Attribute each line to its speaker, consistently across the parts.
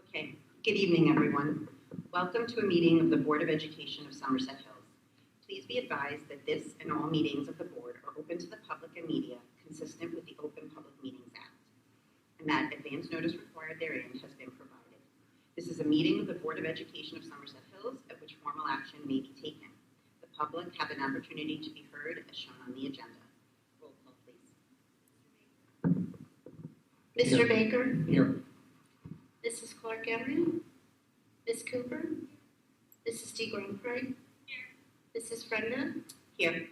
Speaker 1: Okay, good evening, everyone. Welcome to a meeting of the Board of Education of Somerset Hills. Please be advised that this and all meetings of the board are open to the public and media consistent with the Open Public Meetings Act, and that advance notice required therein has been provided. This is a meeting of the Board of Education of Somerset Hills at which formal action may be taken. The public have an opportunity to be heard as shown on the agenda. Roll call, please.
Speaker 2: Mr. Baker?
Speaker 3: Here.
Speaker 2: Mrs. Clark-Emery? Ms. Cooper? Mrs. D. Greenfried? Here. Mrs. Brenda?
Speaker 1: Here.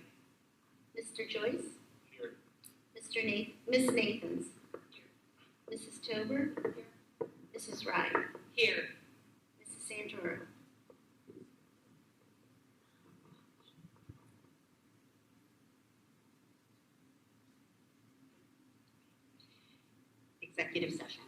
Speaker 2: Mr. Joyce?
Speaker 3: Here.
Speaker 2: Ms. Nathans? Here. Mrs. Tober? Here. Mrs. Rye?
Speaker 1: Here.
Speaker 2: Mrs. Santoro?
Speaker 1: Executive session.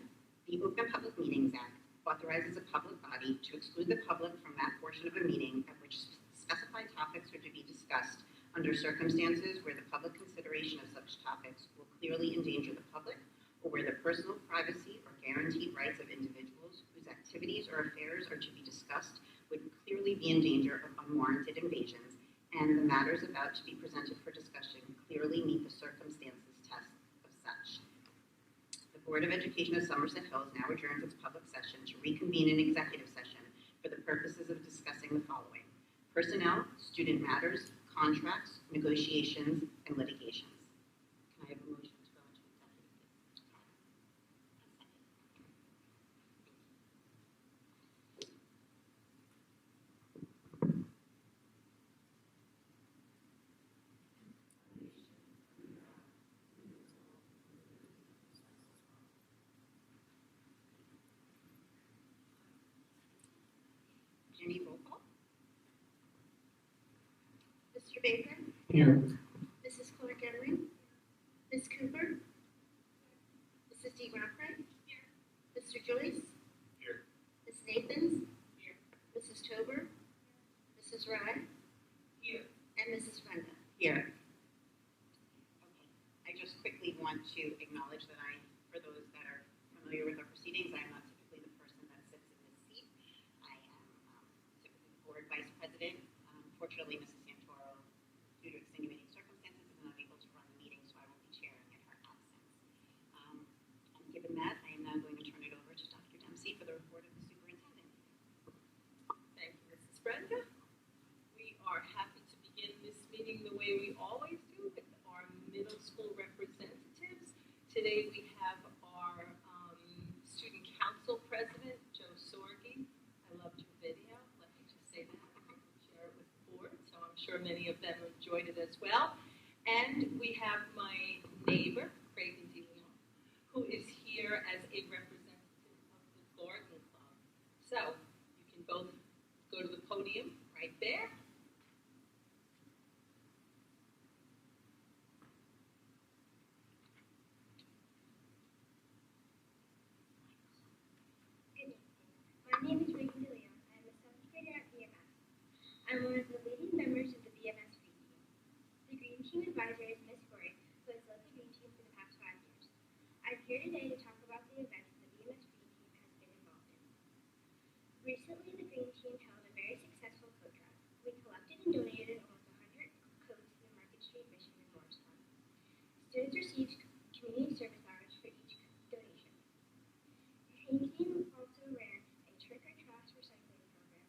Speaker 1: The Open Public Meetings Act authorizes a public body to exclude the public from that portion of a meeting at which specified topics are to be discussed under circumstances where the public consideration of such topics will clearly endanger the public or where the personal privacy or guaranteed rights of individuals whose activities or affairs are to be discussed would clearly be in danger of unwarranted invasions, and the matters about to be presented for discussion clearly meet the circumstances test of such. The Board of Education of Somerset Hills now adjourns its public session to reconvene an executive session for the purposes of discussing the following: personnel, student matters, contracts, negotiations, and litigations. Can I have a motion to go into executive? Jenny, roll call.
Speaker 2: Mr. Baker?
Speaker 3: Here.
Speaker 2: Mrs. Clark-Emery? Ms. Cooper? Mrs. D. Greenfried? Here. Mr. Joyce?
Speaker 3: Here.
Speaker 2: Ms. Nathans?
Speaker 1: Here.
Speaker 2: Mrs. Tober? Mrs. Rye?
Speaker 1: Here.
Speaker 2: And Mrs. Brenda?
Speaker 1: Here. Okay. I just quickly want to acknowledge that for those that are familiar with our proceedings, I am not typically the person that sits in this seat. I am typically the board vice president. Unfortunately, Mrs. Santoro, due to extenuating circumstances, is not able to run the meeting, so I will be chairing in her absence. And given that, I am now going to turn it over to Dr. Dempsey for the report of the superintendent.
Speaker 4: Thank you, Mrs. Brenda. We are happy to begin this meeting the way we always do with our middle school representatives. Today we have our student council president, Joe Sorgi. I loved your video. Let me just say that. Share it with the board, so I'm sure many of them enjoyed it as well. And we have my neighbor, Craig DeLeon, who is here as a representative of the Garden Club. So you can both go to the podium right there.
Speaker 5: Good evening. My name is Regan DeLeon. I am a seventh grader at BMS. I'm one of the leading members of the BMS Green Team. The Green Team advisor is Miss Corey, who has led the Green Team for the past 5 years. I'm here today to talk about the events the BMS Green Team has been involved in. Recently, the Green Team held a very successful coat drive. We collected and donated almost 100 coats to the Market Street mission in Morristown. Students received community service hours for each donation. The Green Team also ran a trick or trash recycling program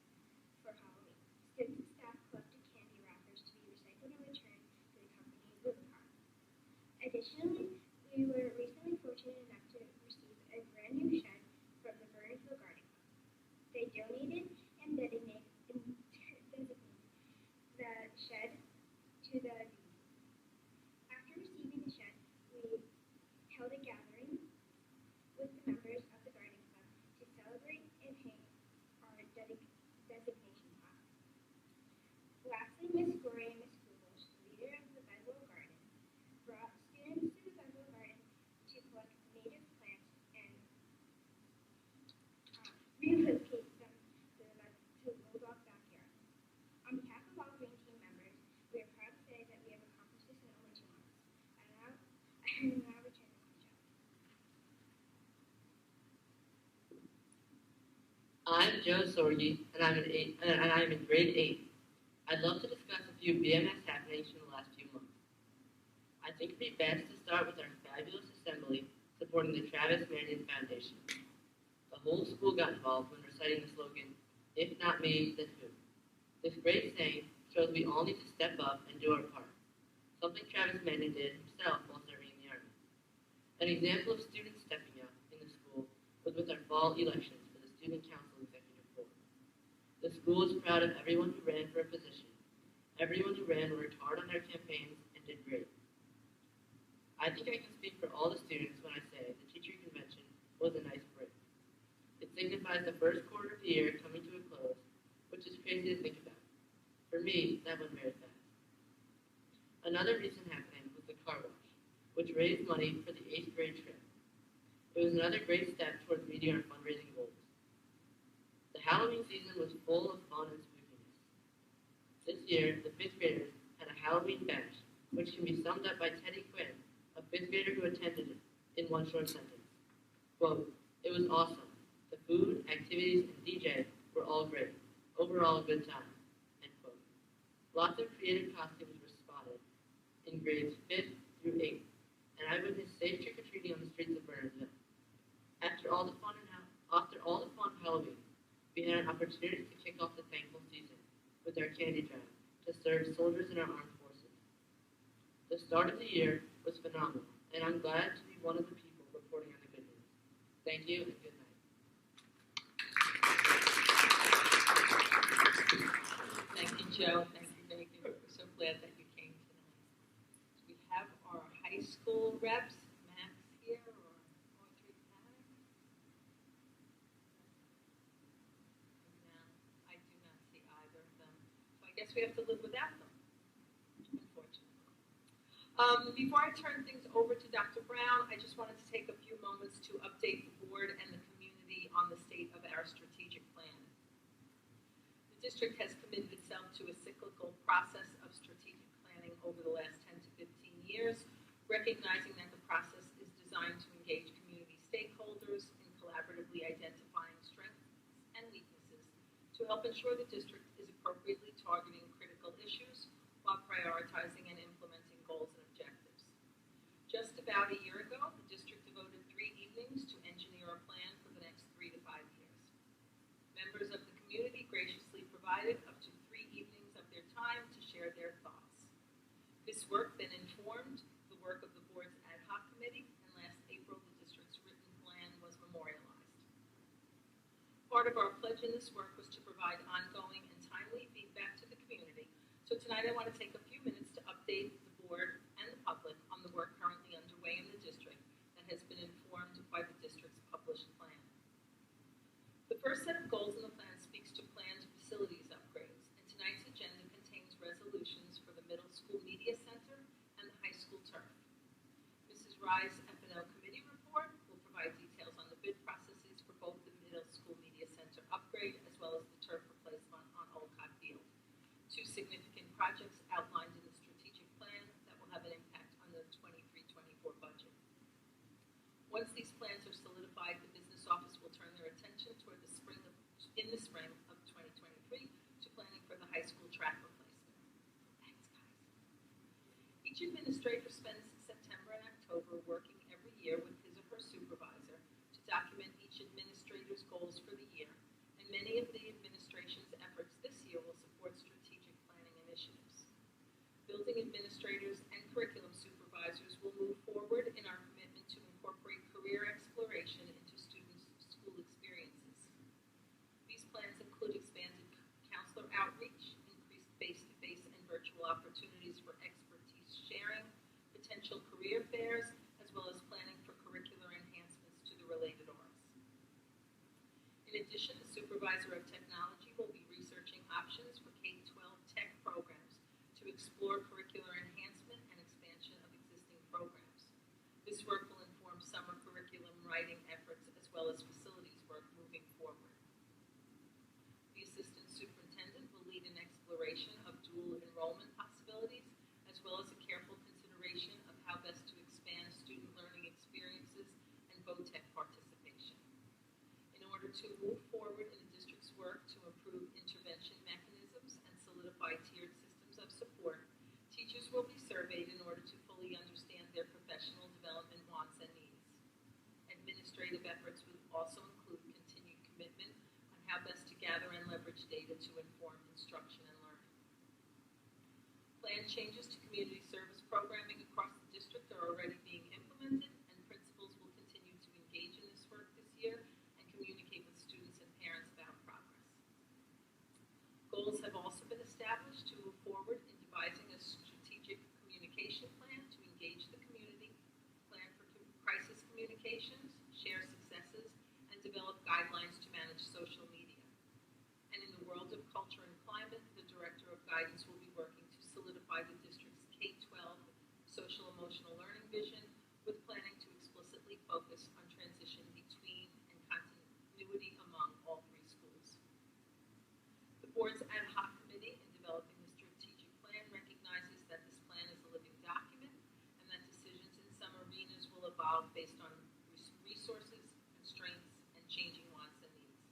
Speaker 5: for Halloween. Students and staff collected candy wrappers to be recycled and returned to the company's moving car. Additionally, we were recently fortunate enough to receive a brand new shed from the Burnsville Garden Club. They donated and designated the shed to the Green Team. After receiving the shed, we held a gathering with the members of the Garden Club to celebrate and hang our designation plaque. Lastly, Miss Gory and Miss Kulish, the leader of the Bedwell Garden, brought students to the Bedwell Garden to collect native plants and relocate them to the Bulldog backyard. On behalf of all Green Team members, we are proud to say that we have accomplished this in only 2 months. I will now return this to Joe.
Speaker 3: Joe Sorgi, and I'm in grade 8. I'd love to discuss a few BMS happenings from the last few months. I think it'd be best to start with our fabulous assembly supporting the Travis Manion Foundation. The whole school got involved when reciting the slogan, "If not me, then who?" This great saying shows we all need to step up and do our part, something Travis Manion did himself while serving in the Army. An example of students stepping up in the school was with our fall elections for the Student Council Executive Board. The school is proud of everyone who ran for a position. Everyone who ran worked hard on their campaigns and did great. I think I can speak for all the students when I say the teacher convention was a nice break. It signifies the first quarter of the year coming to a close, which is crazy to think about. For me, that went very fast. Another recent happening was the car wash, which raised money for the 8th grade trip. It was another great step towards meeting our fundraising goals. The Halloween season was full of fun and spookiness. This year, the 5th graders had a Halloween bash, which can be summed up by Teddy Quinn, a 5th grader who attended it, in one short sentence. Quote, "It was awesome. The food, activities, and DJ were all great. Overall, a good time." End quote. Lots of creative costumes were spotted in grades 5th through 8th, and I witnessed safe trick-or-treating on the streets of Burnsville. After all the fun of Halloween, we had an opportunity to kick off the thankful season with our candy drive to serve soldiers in our armed forces. The start of the year was phenomenal, and I'm glad to be one of the people reporting on the good news. Thank you, and good night.
Speaker 4: Thank you, Joe. Thank you, Megan. We're so glad that you came tonight. We have our high school reps, Max here or Audrey Paddock. No, I do not see either of them. So I guess we have to live without them, unfortunately. Before I turn things over to Dr. Brown, I just wanted to take a few moments to update the board and the community on the state of our strategic plan. The district has committed itself to a cyclical process of strategic planning over the last 10 to 15 years, recognizing that the process is designed to engage community stakeholders in collaboratively identifying strengths and weaknesses to help ensure the district is appropriately targeting critical issues while prioritizing and implementing goals and objectives. Just about a year ago, the district devoted 3 evenings to engineer a plan for the next 3 to 5 years. Members of the community graciously provided up to 3 evenings of their time to share their thoughts. This work then informed the work of the board's ad hoc committee, and last April, the district's written plan was memorialized. Part of our pledge in this work was to provide ongoing and timely feedback to the community. So tonight I want to take a few minutes to update the board and the public on the work currently underway in the district that has been informed by the district's published plan. The first set of goals in the plan speaks to planned facilities upgrades, and tonight's agenda contains resolutions for the middle school media center and the high school turf. Mrs. Rye's F&O committee report will provide details on the bid processes for both the middle school media center upgrade as well as the turf replacement on Olcott Field. 2 significant projects outlined in the strategic plan that will have an impact on the 23-24 budget. Once these plans are solidified, the business office will turn their attention toward in the spring of 2023 to planning for the high school track replacement. Thanks, guys. Each administrator spends September and October working every year with his or her supervisor to document each administrator's goals for the year, and many of the administration's efforts this year will support strategic planning initiatives. Building administrators and curriculum supervisors will move forward in our commitment to incorporate career exploration into students' school experiences. These plans include expanded counselor outreach, increased face-to-face and virtual opportunities for expertise sharing, potential career fairs, as well as planning for curricular enhancements to the related arts. In addition, the supervisor of technology will be researching options for K-12 tech programs to explore curricular enhancement and expansion of existing programs. This work will inform summer curriculum writing efforts as well as facilities work moving forward. The assistant superintendent will lead an exploration of dual enrollment possibilities as well as a careful consideration of how best to expand student learning experiences and VOTEC participation. In order to move forward in the district's work administrative efforts will also include continued commitment on how best to gather and leverage data to inform instruction and learning. Plan changes to community service programming across the district are already being implemented, and principals will continue to engage in this work this year and communicate with students and parents about progress. Goals have also been established to move forward in devising a strategic communication plan to engage the community, plan for crisis communications, share successes, and develop guidelines to manage social media. And in the world of culture and climate, the Director of Guidance will be working to solidify the district's K-12 social emotional learning vision with planning to explicitly focus on transition between and continuity among all three schools. The board's ad hoc committee in developing the strategic plan recognizes that this plan is a living document and that decisions in some arenas will evolve based on resources, constraints, and changing wants and needs.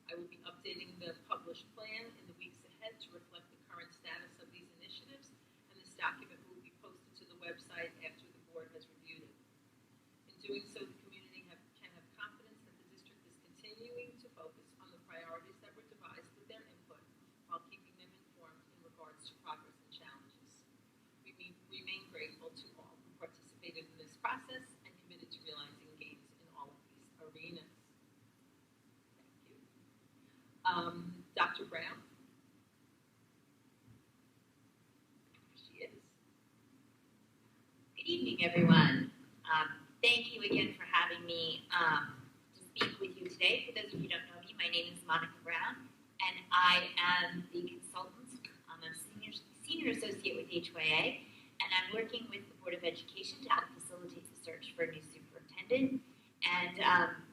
Speaker 4: I will be updating the published plan in the weeks ahead to reflect the current status of these initiatives, and this document will be posted to the website after the board has reviewed it. In doing so, the community can have confidence that the district is continuing to focus on the priorities that were devised with their input while keeping them informed in regards to progress and challenges. We remain grateful to all who participated in this process and committed to realizing gains in all of these arenas. Thank you. Dr. Brown? She is.
Speaker 6: Good evening, everyone. Thank you again for having me to speak with you today. For those of you who don't know me, my name is Monica Brown, and I am the consultant. I'm a senior associate with HYA, and I'm working with the Board of Education to help facilitate the search for a new superintendent. And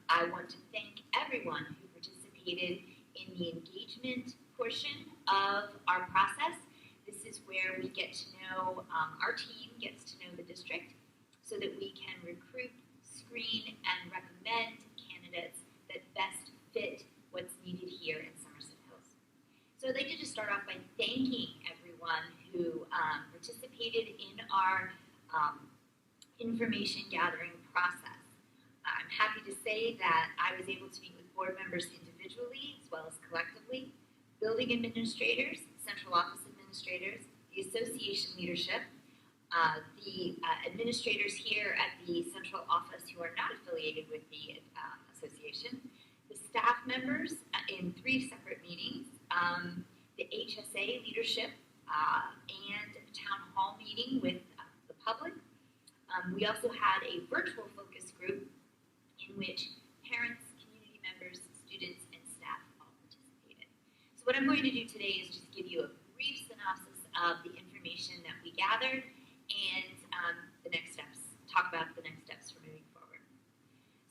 Speaker 6: I want to thank everyone who participated in the engagement portion of our process. This is where we get to know, our team gets to know the district so that we can recruit, screen, and recommend candidates that best fit what's needed here in Somerset Hills. So I'd like to just start off by thanking everyone who participated in our information gathering process. I'm happy to say that I was able to meet with board members individually as well as collectively, building administrators, central office administrators, the association leadership, the administrators here at the central office who are not affiliated with the association, the staff members in 3 separate meetings, the HSA leadership, and a town hall meeting with the public. We also had a virtual focus group in which parents, community members, students, and staff all participated. So what I'm going to do today is just give you a brief synopsis of the information that we gathered and the next steps, talk about the next steps for moving forward.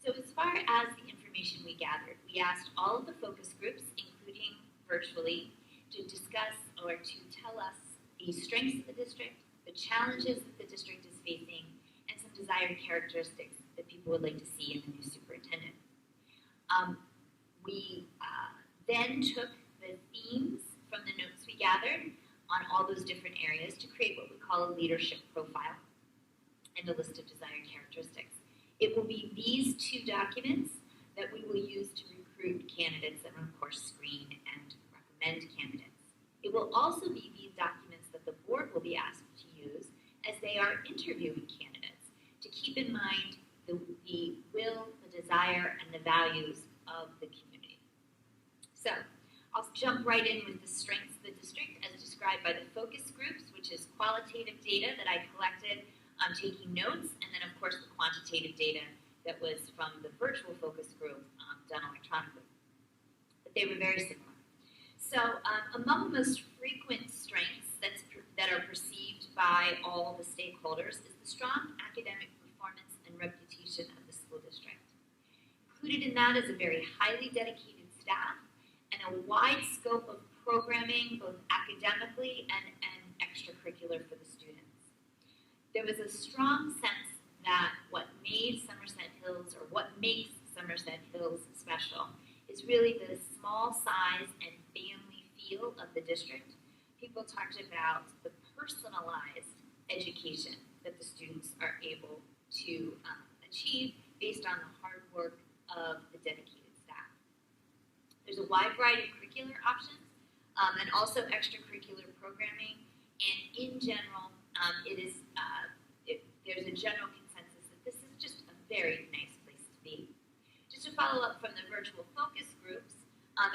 Speaker 6: So as far as the information we gathered, we asked all of the focus groups, including virtually, to discuss or to tell us the strengths of the district, the challenges that the district is facing, and some desired characteristics that people would like to see in the new superintendent. We then took the themes from the notes we gathered on all those different areas to create what we call a leadership profile and a list of desired characteristics. It will be these 2 documents that we will use to recruit candidates and, of course, screen and recommend candidates. It will also be these documents that the board will be asked to use as they are interviewing candidates to keep in mind the will, the desire, and the values of the community. So I'll jump right in with the strengths of the district as described by the focus groups, which is qualitative data that I collected taking notes, and then of course the quantitative data that was from the virtual focus group done electronically. But they were very similar. So among the most frequent strengths that are perceived by all the stakeholders is the strong academic performance and reputation of the school district. Included in that is a very highly dedicated staff and a wide scope of programming, both academically and extracurricular for the students. There was a strong sense that what made Somerset Hills, or what makes Somerset Hills special, is really the small size and family feel of the district. People talked about the personalized education that the students are able to achieve based on the hard work of the dedicated staff. There's a wide variety of curricular options and also extracurricular programming. And in general, there's a general consensus that this is just a very nice place to be. Just to follow up from the virtual focus groups,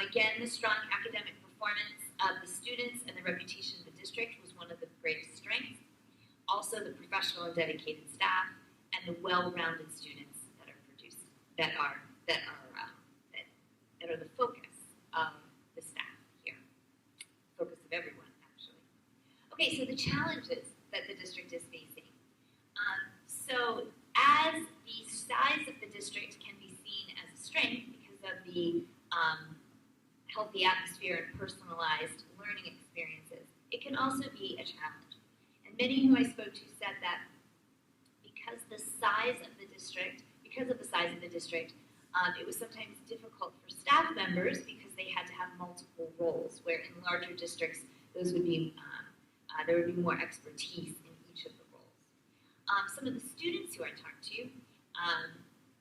Speaker 6: again, the strong academic performance of the students and the reputation of the district was one of the greatest strengths. Also, the professional and dedicated staff and the well-rounded students that are produced, that are the focus of the staff here, focus of everyone actually. Okay, so the challenges that the district is facing. So as the size of the district can be seen as a strength because of the healthy atmosphere and personalized learning experiences, it can also be a challenge. And many who I spoke to said that because of the size of the district, it was sometimes difficult for staff members because they had to have multiple roles, where in larger districts, those would be, there would be more expertise in each of the roles. Some of the students who I talked to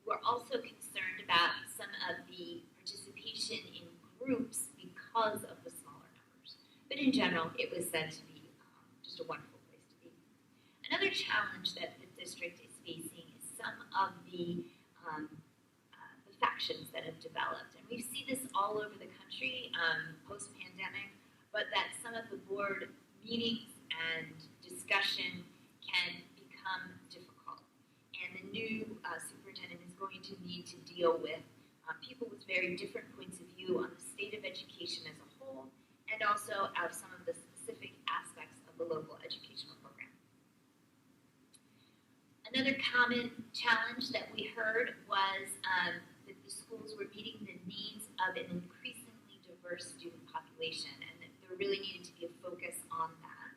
Speaker 6: were also concerned about some of the participation in groups because of the smaller numbers. But in general, it was said to be just a wonderful place to be. Another challenge that the district is facing is some of the factions that have developed. And we see this all over the country post-pandemic, but that some of the board meetings and discussion can become difficult. And the new superintendent is going to need to deal with people with very different points of view on the state of education as a whole, and also of some of the specific aspects of the local educational program. Another common challenge that we heard was that the schools were meeting the needs of an increasingly diverse student population, and that there really needed to be a focus on that.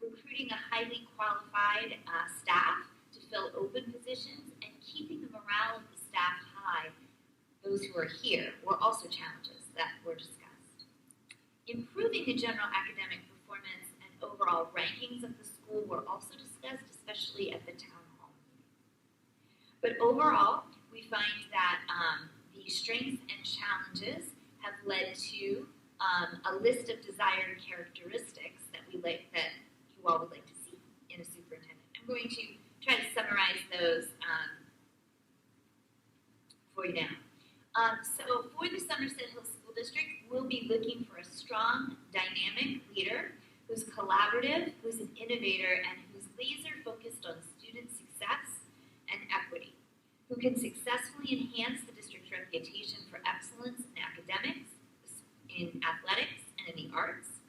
Speaker 6: Recruiting a highly qualified staff to fill open positions and keeping the morale of the staff high, those who are here, were also challenges that were discussed. Improving the general academic performance and overall rankings of the school were also discussed, especially at the town hall meeting. But overall, we find that the strengths and challenges have led to a list of desired characteristics that you all would like to see in a superintendent. I'm going to try to summarize those for you now. So for the Somerset Hills School District, we'll be looking for a strong, dynamic leader who's collaborative, who's an innovator, and who's laser focused on student success and equity, who can successfully enhance the district's reputation for excellence in academics, in athletics, and in the arts,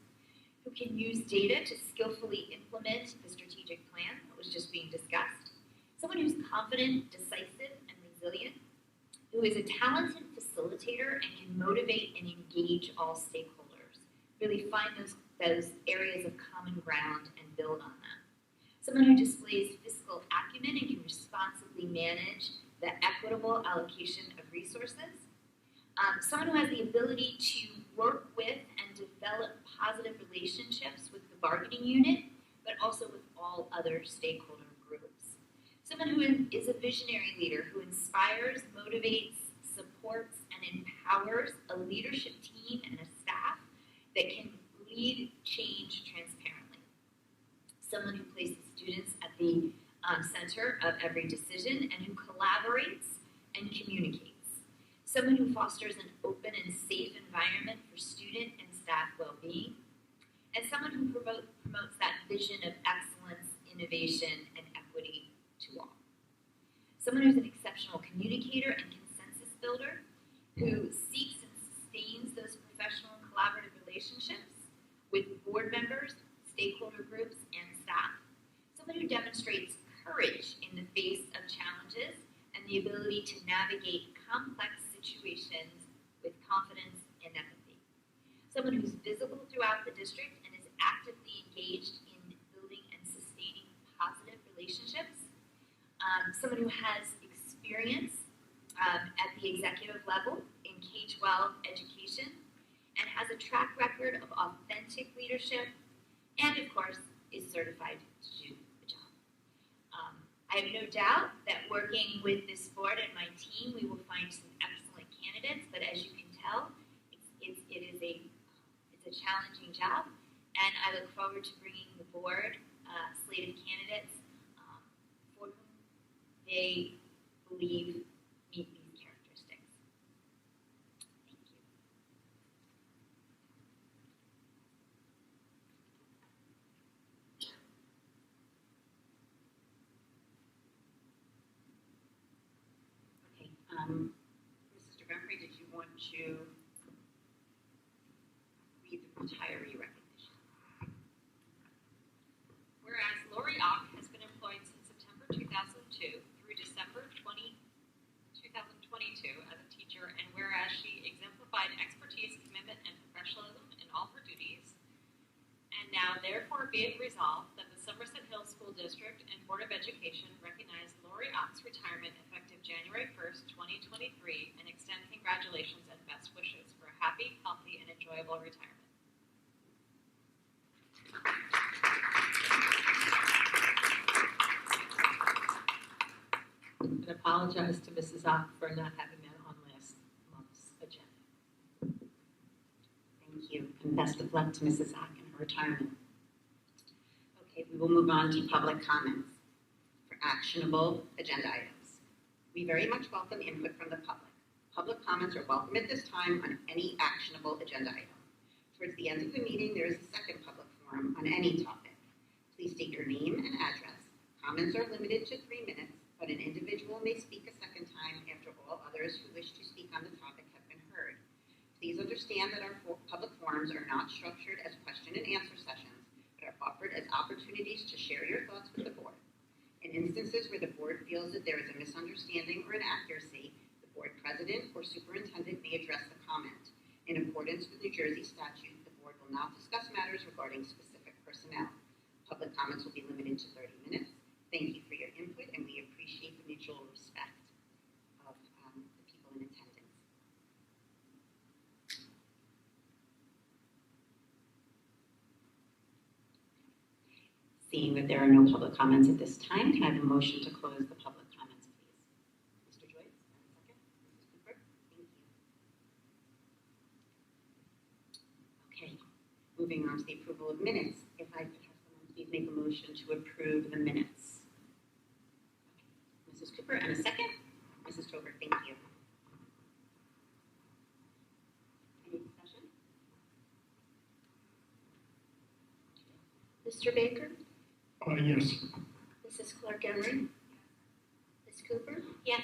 Speaker 6: who can use data to skillfully implement the strategic plan that was just being discussed, someone who's confident, decisive, and resilient, who is a talented facilitator and can motivate and engage all stakeholders, really find those areas of common ground and build on them. Someone who displays fiscal acumen and can responsibly manage the equitable allocation of resources. Someone who has the ability to work with and develop positive relationships with the bargaining unit, but also with all other stakeholder groups. Someone who is a visionary leader who inspires, motivates, supports, and empowers a leadership team and a staff that can lead change transparently. Someone who places students at the center of every decision and who collaborates and communicates. Someone who fosters an open and safe environment for student and staff well-being. And someone who promotes that vision of excellence, innovation, and equity to all. Someone who's an exceptional communicator and consensus builder, who seeks and sustains those professional and collaborative relationships with board members, stakeholder groups, and staff. Someone who demonstrates courage in the face of challenges and the ability to navigate complex situations with confidence and empathy. Someone who's visible throughout the district and is actively engaged in building and sustaining positive relationships. Someone who has experience at the executive level in K-12 education and has a track record of authentic leadership and, of course, is certified to do the job. I have no doubt that working with this board and my team, we will find some excellent candidates, but as you can tell, it's a challenging job, and I look forward to bringing the board a slate of candidates for whom they believe meet these characteristics. Thank you.
Speaker 1: Okay, Mrs. DeBemfrey, did you want to read the retiree recognition?
Speaker 7: Whereas Lori Ock has been employed since September 2002 through December 2022 as a teacher, and whereas she exemplified expertise, commitment, and professionalism in all her duties, and now therefore be it resolved that the Somerset Hills School District and Board of Education recognize Lori Ock's retirement effective January 1st, 2023, and extend congratulations and best wishes for a happy, healthy, and enjoyable retirement.
Speaker 4: And apologize to Mrs. Ock for not having that on last month's agenda.
Speaker 1: Thank you, and best of luck to Mrs. Ock in her retirement. Okay, we will move on to public comments for actionable agenda items. We very much welcome input from the public. Public comments are welcome at this time on any actionable agenda item. Towards the end of the meeting, there is a second public forum on any topic. Please state your name and address. Comments are limited to 3 minutes, but an individual may speak a second time after all others who wish to speak on the topic have been heard. Please understand that our public forums are not structured as question and answer sessions, but are offered as opportunities to share your thoughts with the board. In instances where the board feels that there is a misunderstanding or inaccuracy, the board president or superintendent may address the comment. In accordance with New Jersey statute, the board will not discuss matters regarding specific personnel. Public comments will be limited to 30 minutes. Thank you for your input, and we appreciate the mutual respect of the people in attendance. Seeing that there are no public comments at this time, can I have a motion to close the public comments, please? Mr. Joyce, second. Mrs. Cooper, thank you. Okay, moving on to the approval of minutes. If I could have someone please make a motion to approve the minutes. Mrs. Cooper, and a second. Mrs. Tober, thank you. Any discussion?
Speaker 2: Mr. Baker,
Speaker 8: Yes.
Speaker 2: Mrs. Clark Emery, Ms. Cooper,
Speaker 6: Yes.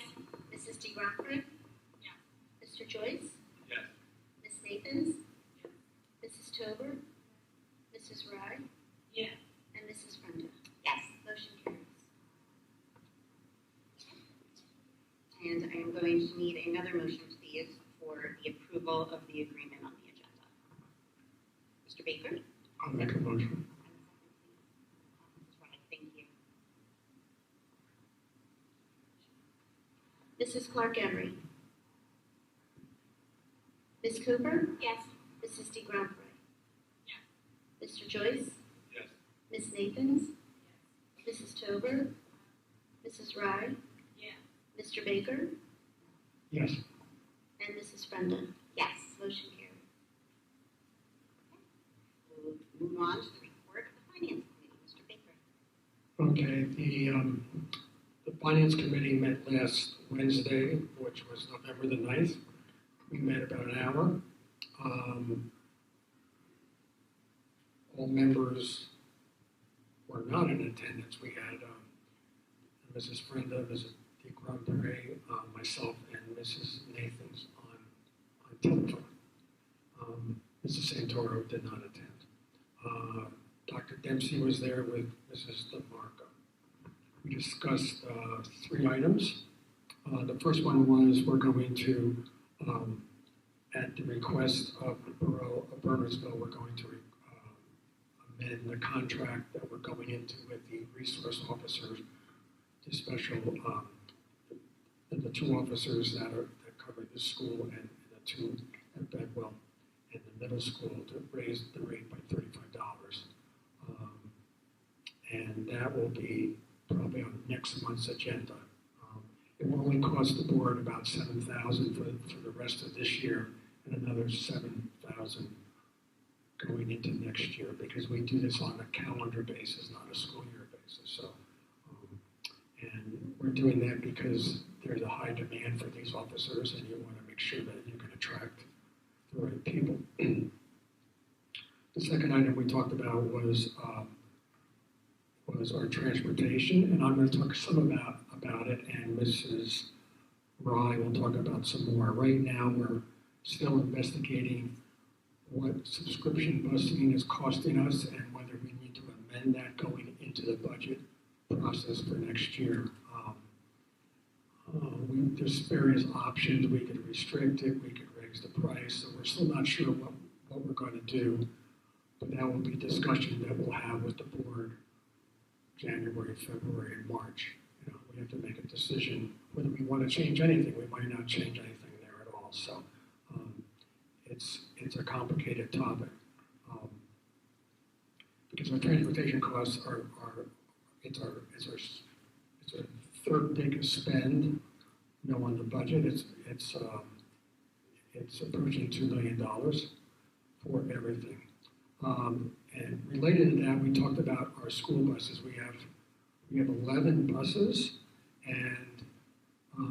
Speaker 2: Mrs. D. Rockford,
Speaker 7: Yes.
Speaker 2: Mr. Joyce,
Speaker 8: Yes.
Speaker 2: Ms. Nathans, Mrs. Tober, Mrs. Rye,
Speaker 7: Yes.
Speaker 2: and Mrs. Brenda.
Speaker 1: Yes.
Speaker 2: Motion carries.
Speaker 1: And I am going to need another motion, please, for the approval of the agreement on the agenda. Mr. Baker?
Speaker 8: I'll make a motion.
Speaker 1: Mrs. Wright, thank you.
Speaker 2: Mrs. Clark Emery, Ms. Cooper,
Speaker 6: Yes.
Speaker 2: Mrs. D. Rockford,
Speaker 7: Yes.
Speaker 2: Mr. Joyce,
Speaker 8: Yes.
Speaker 2: Ms. Nathans, Mrs. Tober, Mrs. Rye,
Speaker 7: Yes.
Speaker 2: Mr. Baker,
Speaker 8: Yes.
Speaker 2: and Mrs. Brenda.
Speaker 1: Yes.
Speaker 2: Motion carries.
Speaker 1: We'll move on to the report of the Finance Committee. Mr. Baker?
Speaker 8: Okay, the Finance Committee met last Wednesday, which was November the 9th. We met about an hour. All members were not in attendance. We had Mrs. Brenda, Mrs. DeGrandere, myself, and Mrs. Nathans on telephone. Mrs. Santoro did not attend. Dr. Dempsey was there with Mrs. DeMarco. We discussed 3 items. The first one was we're going to, at the request of the Borough of Burnersville, we're going to amend the contract that we're going into with the resource officers, the special, the 2 officers that cover the school and the 2 at Bedwell in the middle school to raise the rate by $35. And that will be probably on next month's agenda. It will only cost the board about $7,000 for the rest of this year and another $7,000 going into next year because we do this on a calendar basis, not a school year basis. So, and we're doing that because there's a high demand for these officers, and you want to make sure that you can attract the right people. The second item we talked about was our transportation, and I'm going to talk some about it, and Mrs. Rye will talk about some more. Right now, we're still investigating what subscription busing is costing us and whether we need to amend that going into the budget process for next year. There's various options. We could restrict it, we could raise the price, so we're still not sure what we're going to do, but that will be discussion that we'll have with the board January, February, and March. You know, we have to make a decision whether we want to change anything. We might not change anything there at all. So it's a complicated topic because our transportation costs are it's our third biggest spend. You know, on the budget, it's approaching $2 million for everything. And related to that, we talked about our school buses. We have 11 buses, and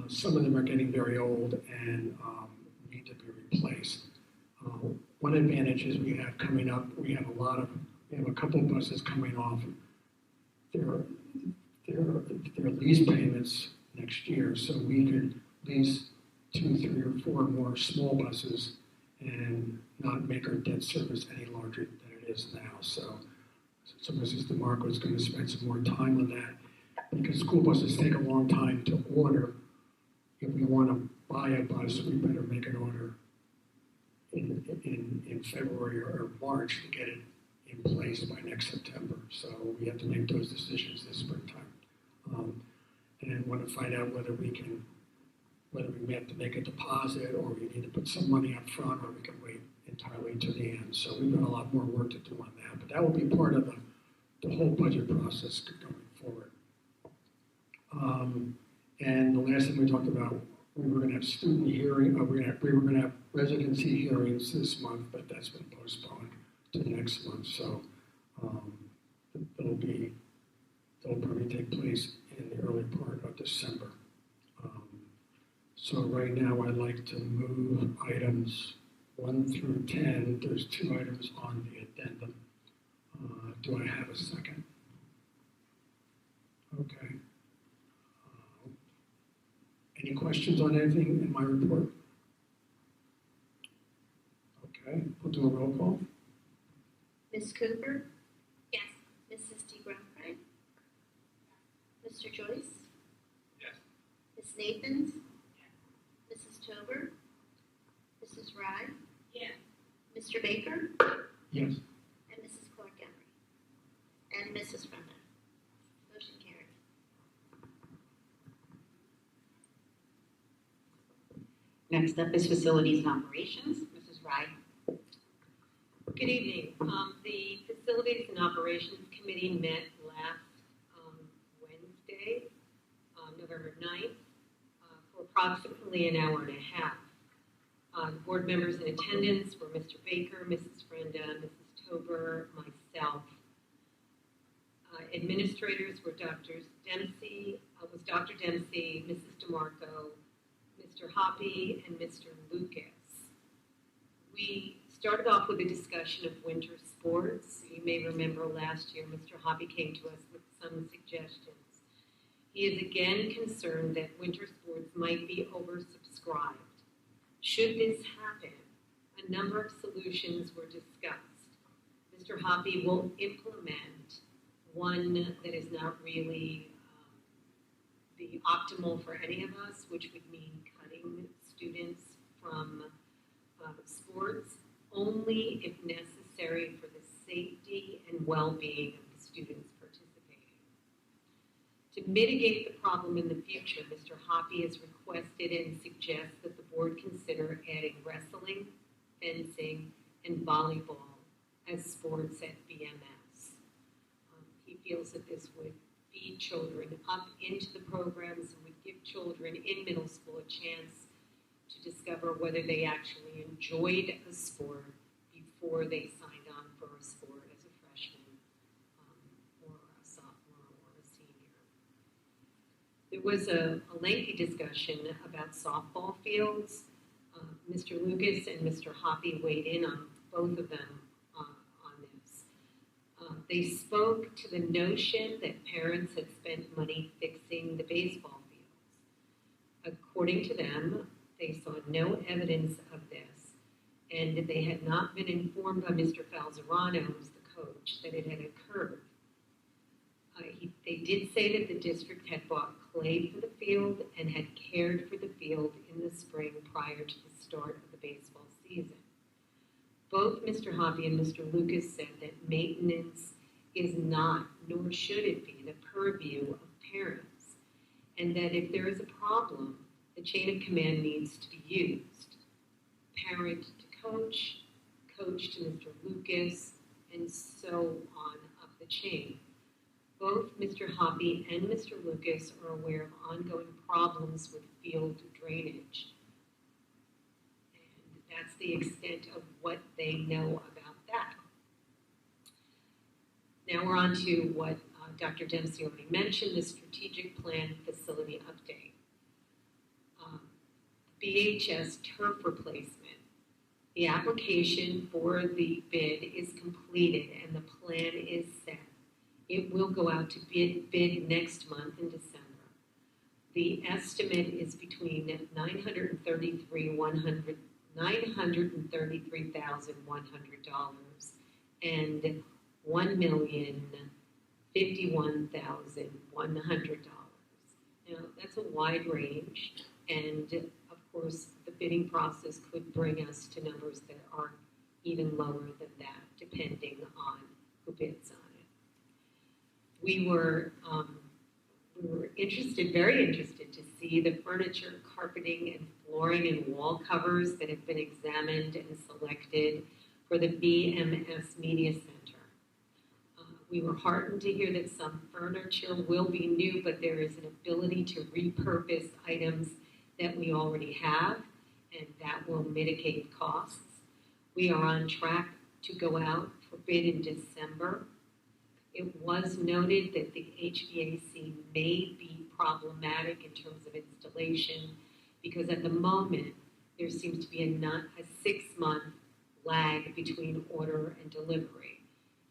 Speaker 8: some of them are getting very old and need to be replaced. One advantage is we have coming up, we have a couple of buses coming off their lease payments next year, so we could lease 2, 3, or 4 more small buses and not make our debt service any larger than it is now. So Mrs. DeMarco is going to spend some more time on that because school buses take a long time to order. If we want to buy a bus, we better make an order in February or March to get it in place by next September. So we have to make those decisions this springtime. And want to find out whether we may have to make a deposit or we need to put some money up front or we can wait entirely to the end. So we've got a lot more work to do on that. But that will be part of the whole budget process going forward. And the last thing we talked about, we were going to have student hearing, we were going to have residency hearings this month, but that's been postponed to next month. So they'll probably take place in the early part of December. So right now I'd like to move items 1 through 10. There's 2 items on the addendum. Do I have a second? Okay. Any questions on anything in my report? Okay, we'll do a roll call.
Speaker 2: Ms. Cooper?
Speaker 6: Yes.
Speaker 2: Mrs. DeGrumpride? Mr. Joyce?
Speaker 9: Yes.
Speaker 2: Ms. Nathans? Mrs. Tober? Mrs. Rye?
Speaker 4: Yes.
Speaker 2: Mr. Baker?
Speaker 8: Yes.
Speaker 2: And Mrs. Clark Emery? And Mrs. Frenda? Motion carried.
Speaker 1: Next up is facilities and operations. Mrs. Rye.
Speaker 7: Good evening. The Facilities and Operations Committee met last Wednesday, November 9th, for approximately an hour and a half. The board members in attendance were Mr. Baker, Mrs. Frenda, Mrs. Tober, myself. Administrators were Dr. Dempsey, Mrs. DeMarco, Mr. Hoppy, and Mr. Lucas. We started off with a discussion of winter sports. You may remember last year Mr. Hoppy came to us with some suggestions. He is again concerned that winter sports might be oversubscribed. Should this happen, a number of solutions were discussed. Mr. Hoppy will implement one that is not really the optimal for any of us, which would mean cutting students from sports only if necessary for the safety and well-being of the students participating. To mitigate the problem in the future, Mr. Hoppy has requested and suggests that the board consider adding wrestling, fencing, and volleyball as sports at BMS. He feels that this would
Speaker 4: feed children up into the programs and would give children in middle school a chance to discover whether they actually enjoyed a sport before they signed on for a sport as a freshman or a sophomore or a senior. There was a lengthy discussion about softball fields. Mr. Lucas and Mr. Hoppy weighed in on both of them on this. They spoke to the notion that parents had spent money fixing the baseball fields. According to them, they saw no evidence of this, and they had not been informed by Mr. Falzerano, who's the coach, that it had occurred. They did say that the district had bought clay for the field and had cared for the field in the spring prior to the start of the baseball season. Both Mr. Hoppy and Mr. Lucas said that maintenance is not, nor should it be, the purview of parents, and that if there is a problem, the chain of command needs to be used. Parent to coach, coach to Mr. Lucas, and so on up the chain. Both Mr. Hoppy and Mr. Lucas are aware of ongoing problems with field drainage. And that's the extent of what they know about that. Now we're on to what Dr. Dempsey already mentioned, the strategic plan facility update. BHS turf replacement. The application for the bid is completed and the plan is set. It will go out to bid next month in December. The estimate is between $933,100 and $1,051,100. Now, that's a wide range, and of course, the bidding process could bring us to numbers that are even lower than that, depending on who bids on it. We were very interested to see the furniture, carpeting, and flooring and wall covers that have been examined and selected for the BMS Media Center. We were heartened to hear that some furniture will be new, but there is an ability to repurpose items that we already have, and that will mitigate costs. We are on track to go out for bid in December. It was noted that the HVAC may be problematic in terms of installation because at the moment there seems to be a 6-month lag between order and delivery.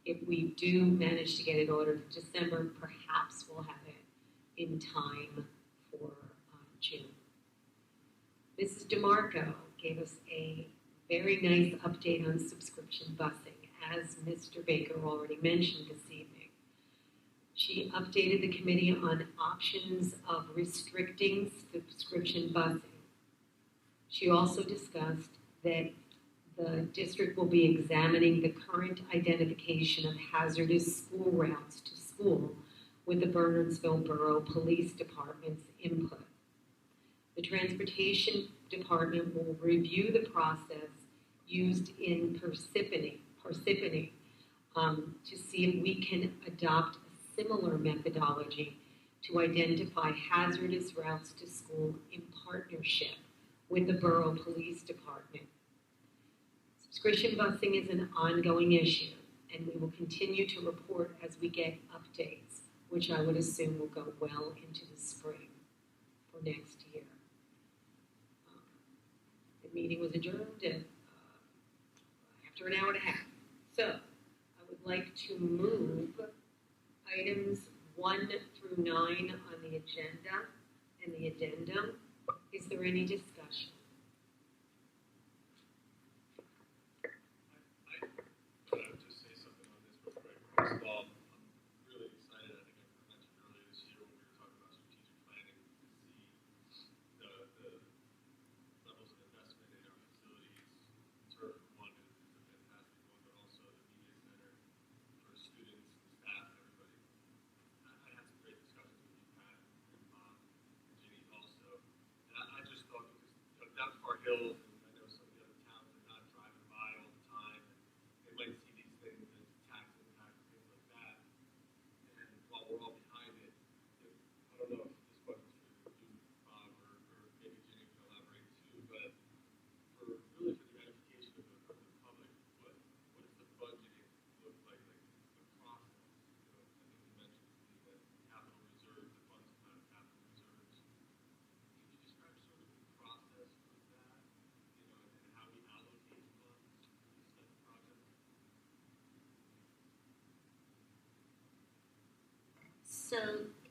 Speaker 4: If we do manage to get it ordered in December, perhaps we'll have it in time for June. Mrs. DeMarco gave us a very nice update on subscription busing, as Mr. Baker already mentioned this evening. She updated the committee on options of restricting subscription busing. She also discussed that the district will be examining the current identification of hazardous school routes to school with the Bernardsville Borough Police Department's input. The Transportation Department will review the process used in Parsippany to see if we can adopt a similar methodology to identify hazardous routes to school in partnership with the Borough Police Department. Subscription busing is an ongoing issue, and we will continue to report as we get updates, which I would assume will go well into the spring for next year. The meeting was adjourned after an hour and a half. So I would like to move items 1 through 9 on the agenda and the addendum. Is there any discussion?
Speaker 9: I would just say something on this real quick. First of all, I'm really excited. I think I mentioned earlier this year when we were talking about strategic planning to see the levels of investment in our facilities. Turf one is a fantastic one, but also the media center for students, staff, and everybody. I had some great discussions with you, Pat, and Ginny also. And I just thought because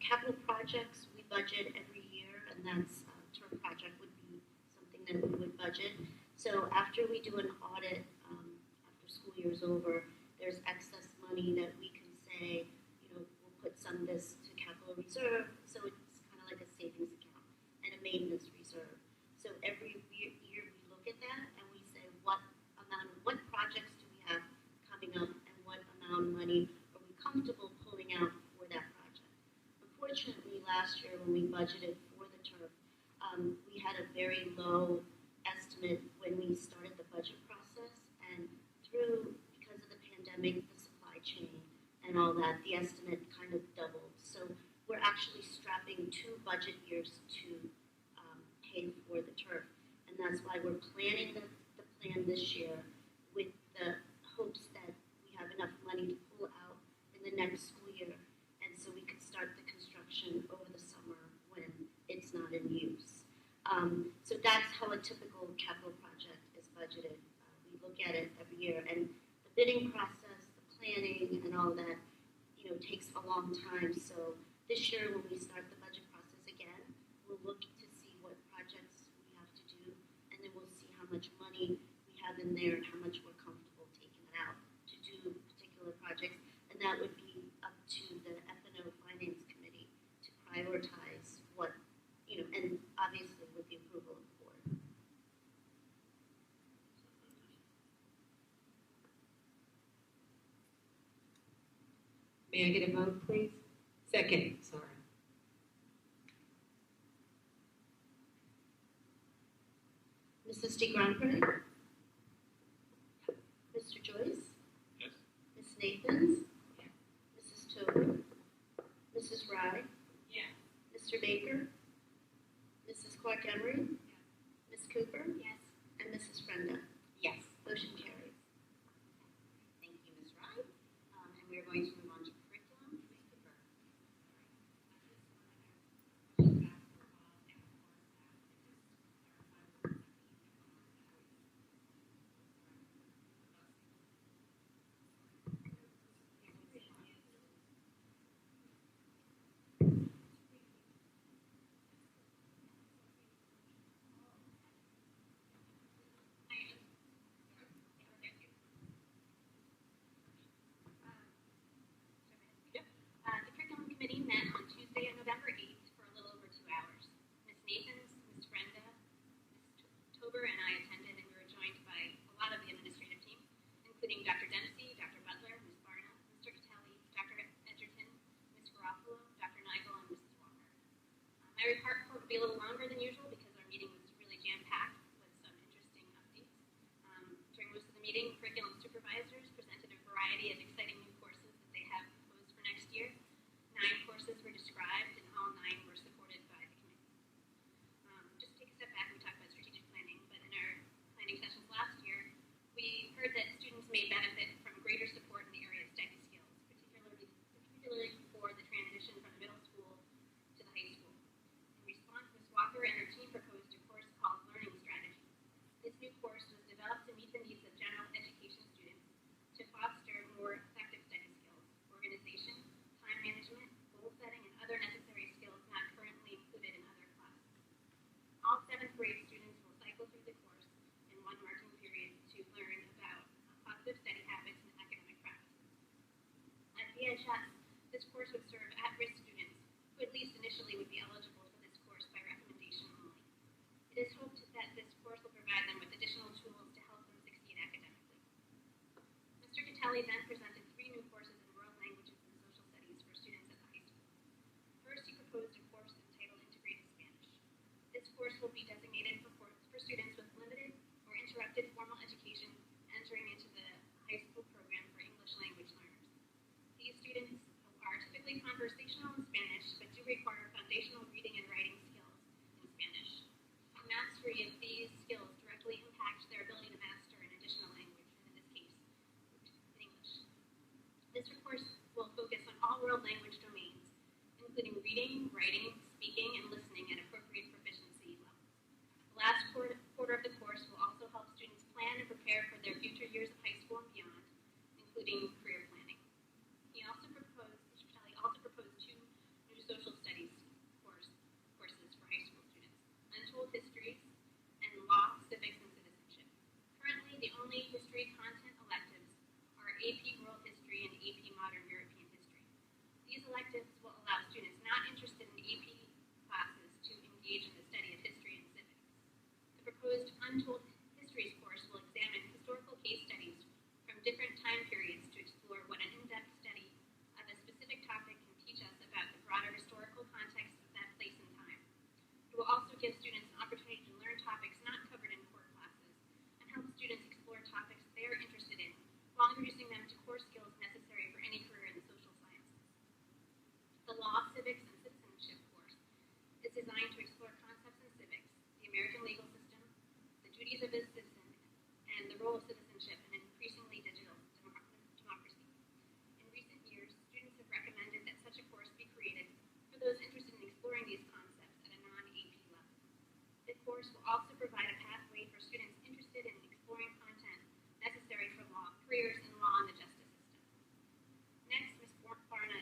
Speaker 2: capital projects, we budget every year, and that's, turf project would be something that we would budget. So after we do an audit, after school year is over, there's excess money that we can say, we'll put some of this to capital reserve, so it's kind of like a savings account and a maintenance reserve. So every year we look at that and we say what projects do we have coming up and what amount of money are we comfortable pulling out for that project. Unfortunately, last year when we budgeted for the turf, we had a very low estimate when we started the budget process, and because of the pandemic, the supply chain and all that, the estimate kind of doubled. So we're actually strapping 2 budget years to pay for the turf, and that's why we're planning the plan this year with the hopes that we have enough money to pull out in the next school year, and so we could start the construction over the summer when it's not in use. So that's how a typical capital project is budgeted. We look at it every year, and the bidding process, the planning, and all that, takes a long time. So this year, when we start the budget process again, we'll look to see what projects we have to do, and then we'll see how much money we have in there and how much we're comfortable taking it out to do particular projects. And that would be up to the F&O Finance Committee to prioritize what, and obviously with the approval of the board.
Speaker 4: May I get a vote, please? Second, sorry.
Speaker 2: Mrs. DeGrandpre? Mr. Joyce?
Speaker 9: Yes.
Speaker 2: Ms. Nathans? Mrs. Tober? Mrs. Rye?
Speaker 7: Yes.
Speaker 2: Mr. Baker? Mrs. Clark Emery? Ms. Cooper?
Speaker 6: Yes.
Speaker 2: And Mrs. Frenda?
Speaker 1: Yes.
Speaker 2: Motion carries.
Speaker 1: Thank you, Ms. Rye. And we are going to move on to curriculum. Ms. Cooper.
Speaker 7: The curriculum committee met on Tuesday, November 8th for a little over 2 hours. Ms. Nathans, Ms. Brenda, Ms. Tober, and I attended, and we were joined by a lot of the administrative team, including Dr. Dempsey, Dr. Butler, Ms. Barna, Mr. Catelli, Dr. Edgerton, Ms. Garofalo, Dr. Nigel, and Mrs. Walker. My report will be a little longer than usual because our meeting was really jam-packed with some interesting updates. During most of the meeting, curriculum supervisors presented a variety of exciting new courses that they have proposed for next year. 9 courses were described, and all 9 were supported by the committee. Just take a step back, we talked about strategic planning, but in our planning sessions last year, we heard that students may benefit from greater support in the area of study skills, particularly for the transition from the middle school to the high school. In response, Ms. Walker and her team proposed a course called Learning Strategy. This new course was developed to meet the needs of general education students to foster more effective study skills, organization, time management, goal setting, and other necessary skills not currently included in other classes. All 7th grade students will cycle through the course in one marking period to learn about positive study habits and academic practices. At VHS, this course would serve at-risk students who at least initially would be eligible for this course by recommendation only. It is hoped that this course will provide them with additional tools to help them succeed academically. Mr. Catelli then presented 3 new courses in world languages and social studies for students at the high school. First, he proposed a course entitled Integrated Spanish. This course will be designated for students with limited or interrupted formal education entering into the high school program for English language learners. These students are typically conversational in Spanish, but do require foundational reading and writing skills in Spanish. Mastery of these skills directly impacts their ability to master an additional language, and in this case, English. This course will focus on all world language domains, including reading, writing, speaking, and listening at appropriate proficiency levels. The last quarter of the course will also help students plan and prepare for their future years of high school and beyond, including career planning. Mr. Kelly also proposed 2 new social studies
Speaker 10: three content electives are AP World History and AP Modern European History. These electives will allow students not interested in AP classes to engage in the study of history and civics. The proposed Untold Histories course will examine historical case studies from different time periods to explore what an in-depth study of a specific topic can teach us about the broader historical context of that place and time. It will also give students an opportunity to learn topics not covered in core classes and help students explore topics they are interested in while introducing them to core skills necessary for any career in the social sciences. The Law, Civics, and Citizenship course is designed to explore concepts in civics, the American legal system, the duties of a citizen, and the role of citizenship in an increasingly digital democracy. In recent years, students have recommended that such a course be created for those interested in exploring these concepts at a non-AP level. The course will also provide a pathway for students interested in exploring content necessary for law, careers in law and the justice system. Next, Ms. Barna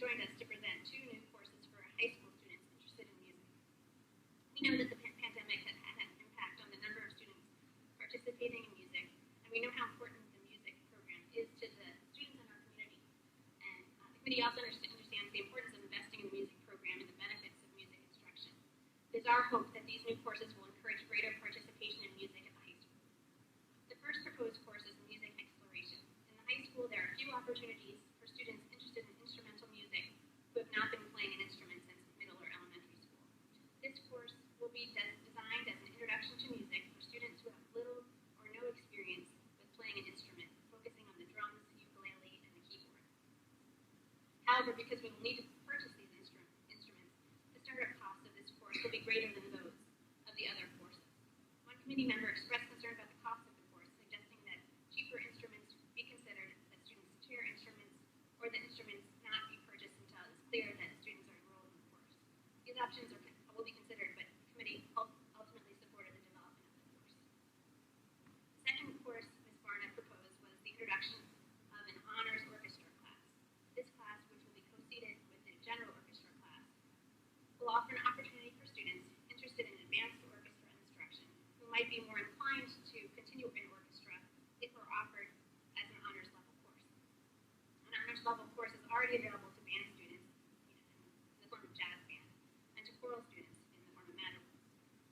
Speaker 10: joined us to present two new courses for high school students interested in music. We know that the pandemic had an impact on the number of students participating in music, and we know how important the music program is to the students in our community. And the committee also understands the importance of investing in the music program and the benefits of music instruction. It is our hope that these new courses will encourage greater participation in music at the high school. The first proposed course is music exploration. In the high school, there are few opportunities for students interested in instrumental music who have not been playing an instrument since middle or elementary school. This course will be designed as an introduction to music for students who have little or no experience with playing an instrument, focusing on the drums, ukulele, and the keyboard. However, because we will need to purchase these instruments, the startup cost of this course will be greater than those of the other courses. One committee member expressed concern about the cost of the course, suggesting that cheaper instruments be considered, that students share instruments, or that instruments not be purchased until it is clear that students are enrolled in the course. These options will be considered, but the committee ultimately supported the development of the course. The second course Ms. Barna proposed was the introduction of an honors orchestra class. This class, which will be co-seated with the general orchestra class, will offer an opportunity for students interested in advanced orchestra instruction who might be more inclined to continue in orchestra if it were offered as an honors level course. An honors level course is already available to band students in the form of jazz band and to choral students in the form of madrigals.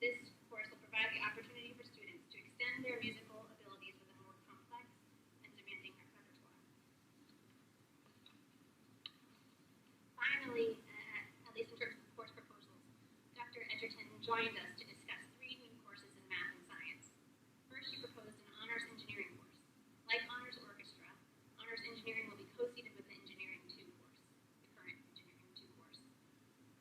Speaker 10: This course will provide the opportunity for students to extend their musical abilities with a more complex and demanding repertoire. Finally, at least in terms of course proposals, Dr. Edgerton joined us to discuss three new courses in math and science. First, she proposed an honors engineering course. Like honors orchestra, honors engineering will be co-seated with the engineering 2 course, the current engineering 2 course.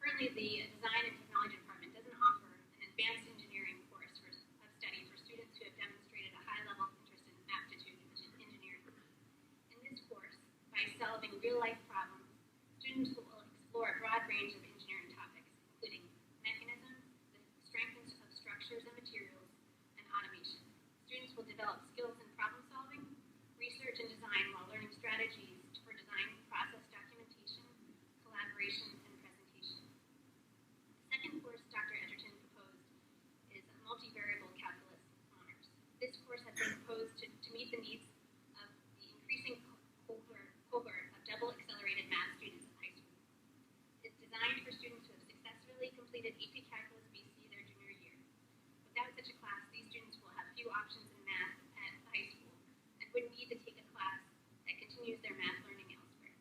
Speaker 10: Currently, the design and technology department doesn't offer an advanced engineering course of study for students who have demonstrated a high level of interest in aptitude in engineering. In this course, by solving real-life problems, students will explore a broad range of engineering topics, including mechanisms, the strength of structures and materials, and automation. Students will develop skills in problem solving, research and design while learning strategies for design process documentation, collaboration, and presentation. The second course Dr. Edgerton proposed is multivariable calculus honors. This course has been proposed to meet the needs of the increasing cohort of double accelerated math students in high school. It's designed for students who have successfully completed AP Calculus BC their junior year. Without such a class, these students will have few options in math at high school and would need to take a class that continues their math learning elsewhere.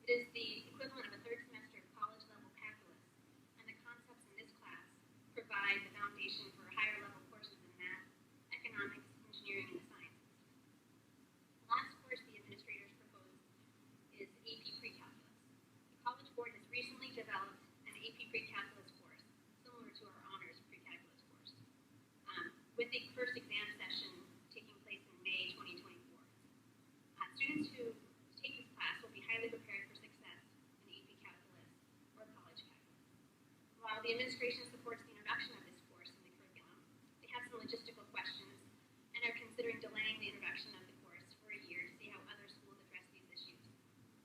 Speaker 10: It is the equivalent of a third semester of college-level calculus, and the concepts in this class provide the foundation for higher level courses in math, economics, engineering, and the sciences. The last course the administrators proposed is AP Pre-Calculus. The College Board has recently developed an AP Pre-Calculus course, similar to our honors pre-calculus course, with the first exam session taking place in May 2024. Students who take this class will be highly prepared for success in AP Calculus or college calculus. While the administration supports the introduction of this course in the curriculum, they have some logistical questions and are considering delaying the introduction of the course for a year to see how other schools address these issues.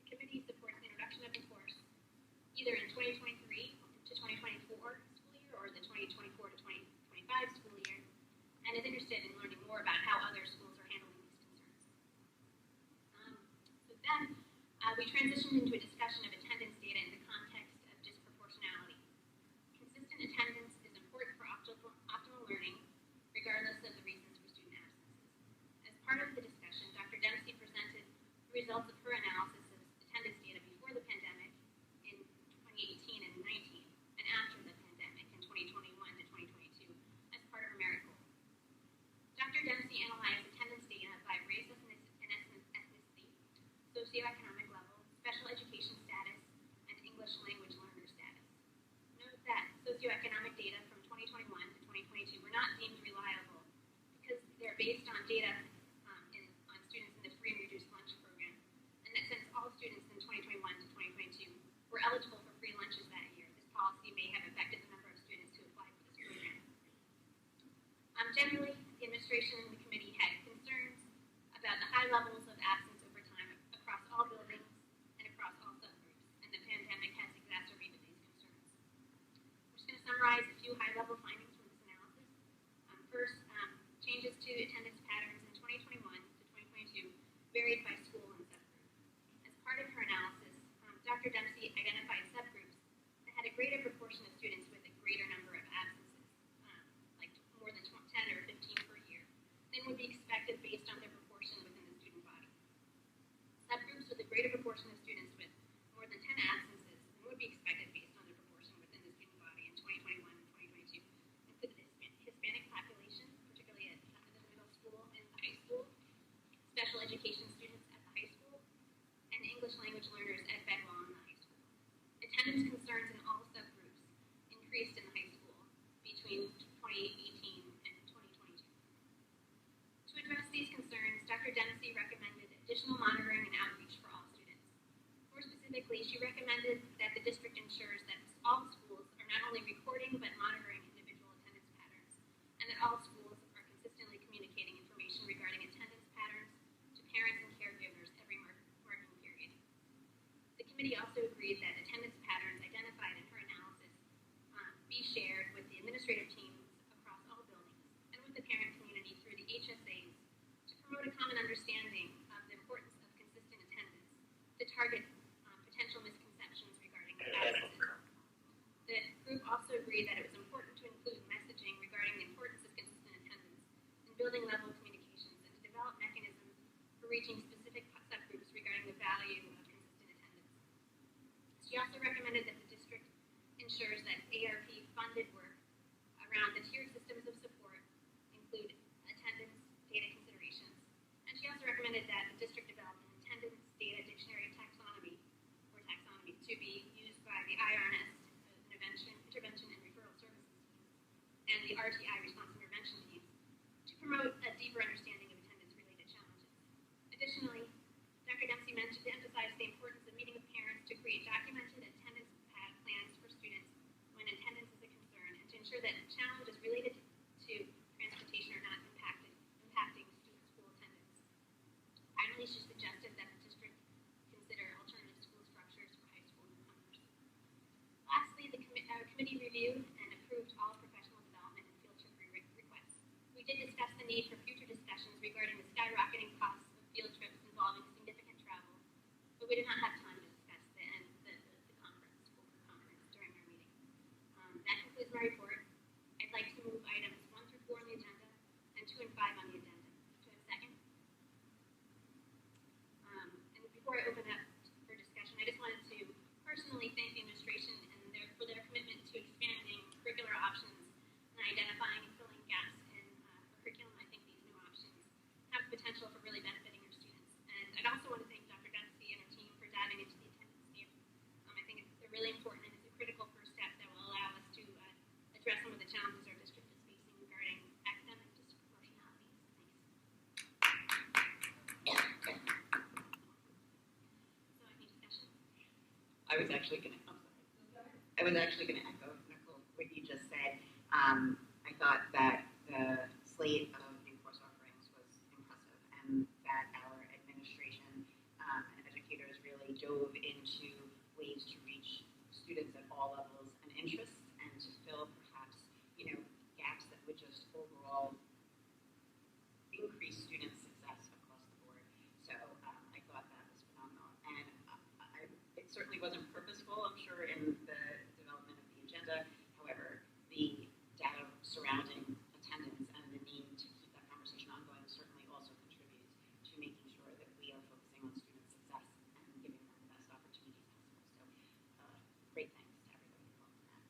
Speaker 10: The committee supports the introduction of the course either in 2023 to 2024 school year or the 2024 to 2025 school year, and is interested in learning more about how other schools are handling these We transitioned into a discussion of attendance data in the context of disproportionality. Consistent attendance is important for optimal learning, regardless of the reasons for student absences. As part of the discussion, Dr. Dempsey presented the results of her analysis of attendance data before the pandemic in 2018 and 19, and after the pandemic in 2021 to 2022 as part of her merit goal. Dr. Dempsey analyzed attendance data by race and ethnicity, socioeconomic level, special education status, and English language learner status. Note that socioeconomic data from 2021 to 2022 were not deemed reliable because they're based on data on students in the free and reduced lunch program, and that since all students in 2021 to 2022 were eligible for free lunches that year, this policy may have affected the number of students who applied for this program. Generally, the administration and the committee had concerns about the high levels of absence over time across all buildings and across all subgroups, and the pandemic has exacerbated these concerns. I'm just going to summarize a few high-level findings from this analysis. First, changes to attendance patterns in 2021 to 2022 varied by school and subgroup. As part of her analysis, Dr. Dempsey identified subgroups that had a greater proportion of students with a greater number of absences, like more than 10 or 15 per year, than would be expected based on their proportion within the student body. Subgroups with a greater proportion of students with more than 10 absences than would be expected based on their proportion within the student body in 2021 and 2022 included the Hispanic population, particularly at the middle school and the high school, special education students at the high school, and English language learners at Bedwell in the high school. Attendance concerns in all subgroups increased in the high school between 2018 and 2022. To address these concerns, Dr. Dempsey recommended additional monitoring and outreach for all students. More specifically, she recommended that the district ensures that all schools are not only recording but monitoring individual attendance patterns, and that all schools are consistently communicating information regarding attendance patterns to parents and caregivers every marking period. The committee also agreed that attendance patterns identified in her analysis be shared with the administrative teams across all buildings and with the parent community through the HSAs to promote a common understanding of the importance of consistent attendance to target potential misconceptions regarding absences. The group also agreed that it was important to include messaging regarding the importance of consistent attendance in building level communications and to develop mechanisms for reaching specific subgroups regarding the value of consistent attendance. She also recommended that the district ensures that ARP funded work around the tiered systems of support include attendance data considerations. And she also recommended that the district develop an attendance data dictionary taxonomy to be used by the IRNS, intervention and referral services teams, and the RTI response intervention teams to promote a deeper understanding of attendance-related challenges. Additionally, Dr. Dempsey emphasized the importance of meeting with parents to create documented attendance plans for students when attendance is a concern and to ensure that challenges related to transportation are not impacting school attendance. Finally, she suggested that the district consider alternative school structures for high school newcomers. Lastly, the committee reviewed and approved all professional development and field trip requests. We did discuss the need for future discussions regarding the skyrocketing costs of field trips involving significant travel, but we did not have time to discuss the school conference during our meeting. That concludes my report. I'd like to move items 1 through 4 on the agenda and 2 and 5 on the agenda. Do I have a second? And before I open up for discussion, I just wanted to personally thank the administration for their commitment to expanding curricular options and identifying and filling gaps in curriculum. I think these new options have the potential for really benefiting our students. And I'd also want to thank Dr. Dempsey and her team for diving into the attendance data. I think it's really important and it's a critical first step that will allow us to address some of the challenges our district is facing regarding academic disproportionality. Thanks. So any discussion?
Speaker 1: I was actually going to echo, Nicole, what you just said. I thought that the slate of new course offerings was impressive and that our administration and educators really dove into ways to reach students at all levels and interests and to fill perhaps, gaps that would just overall increase student success across the board. So I thought that was phenomenal. And wasn't purposeful, I'm sure, in the development of the agenda. However, the data surrounding attendance and the need to keep that conversation ongoing certainly also contributes to making sure that we are focusing on student success and giving them the best opportunities possible. So, great thanks to everybody involved in that.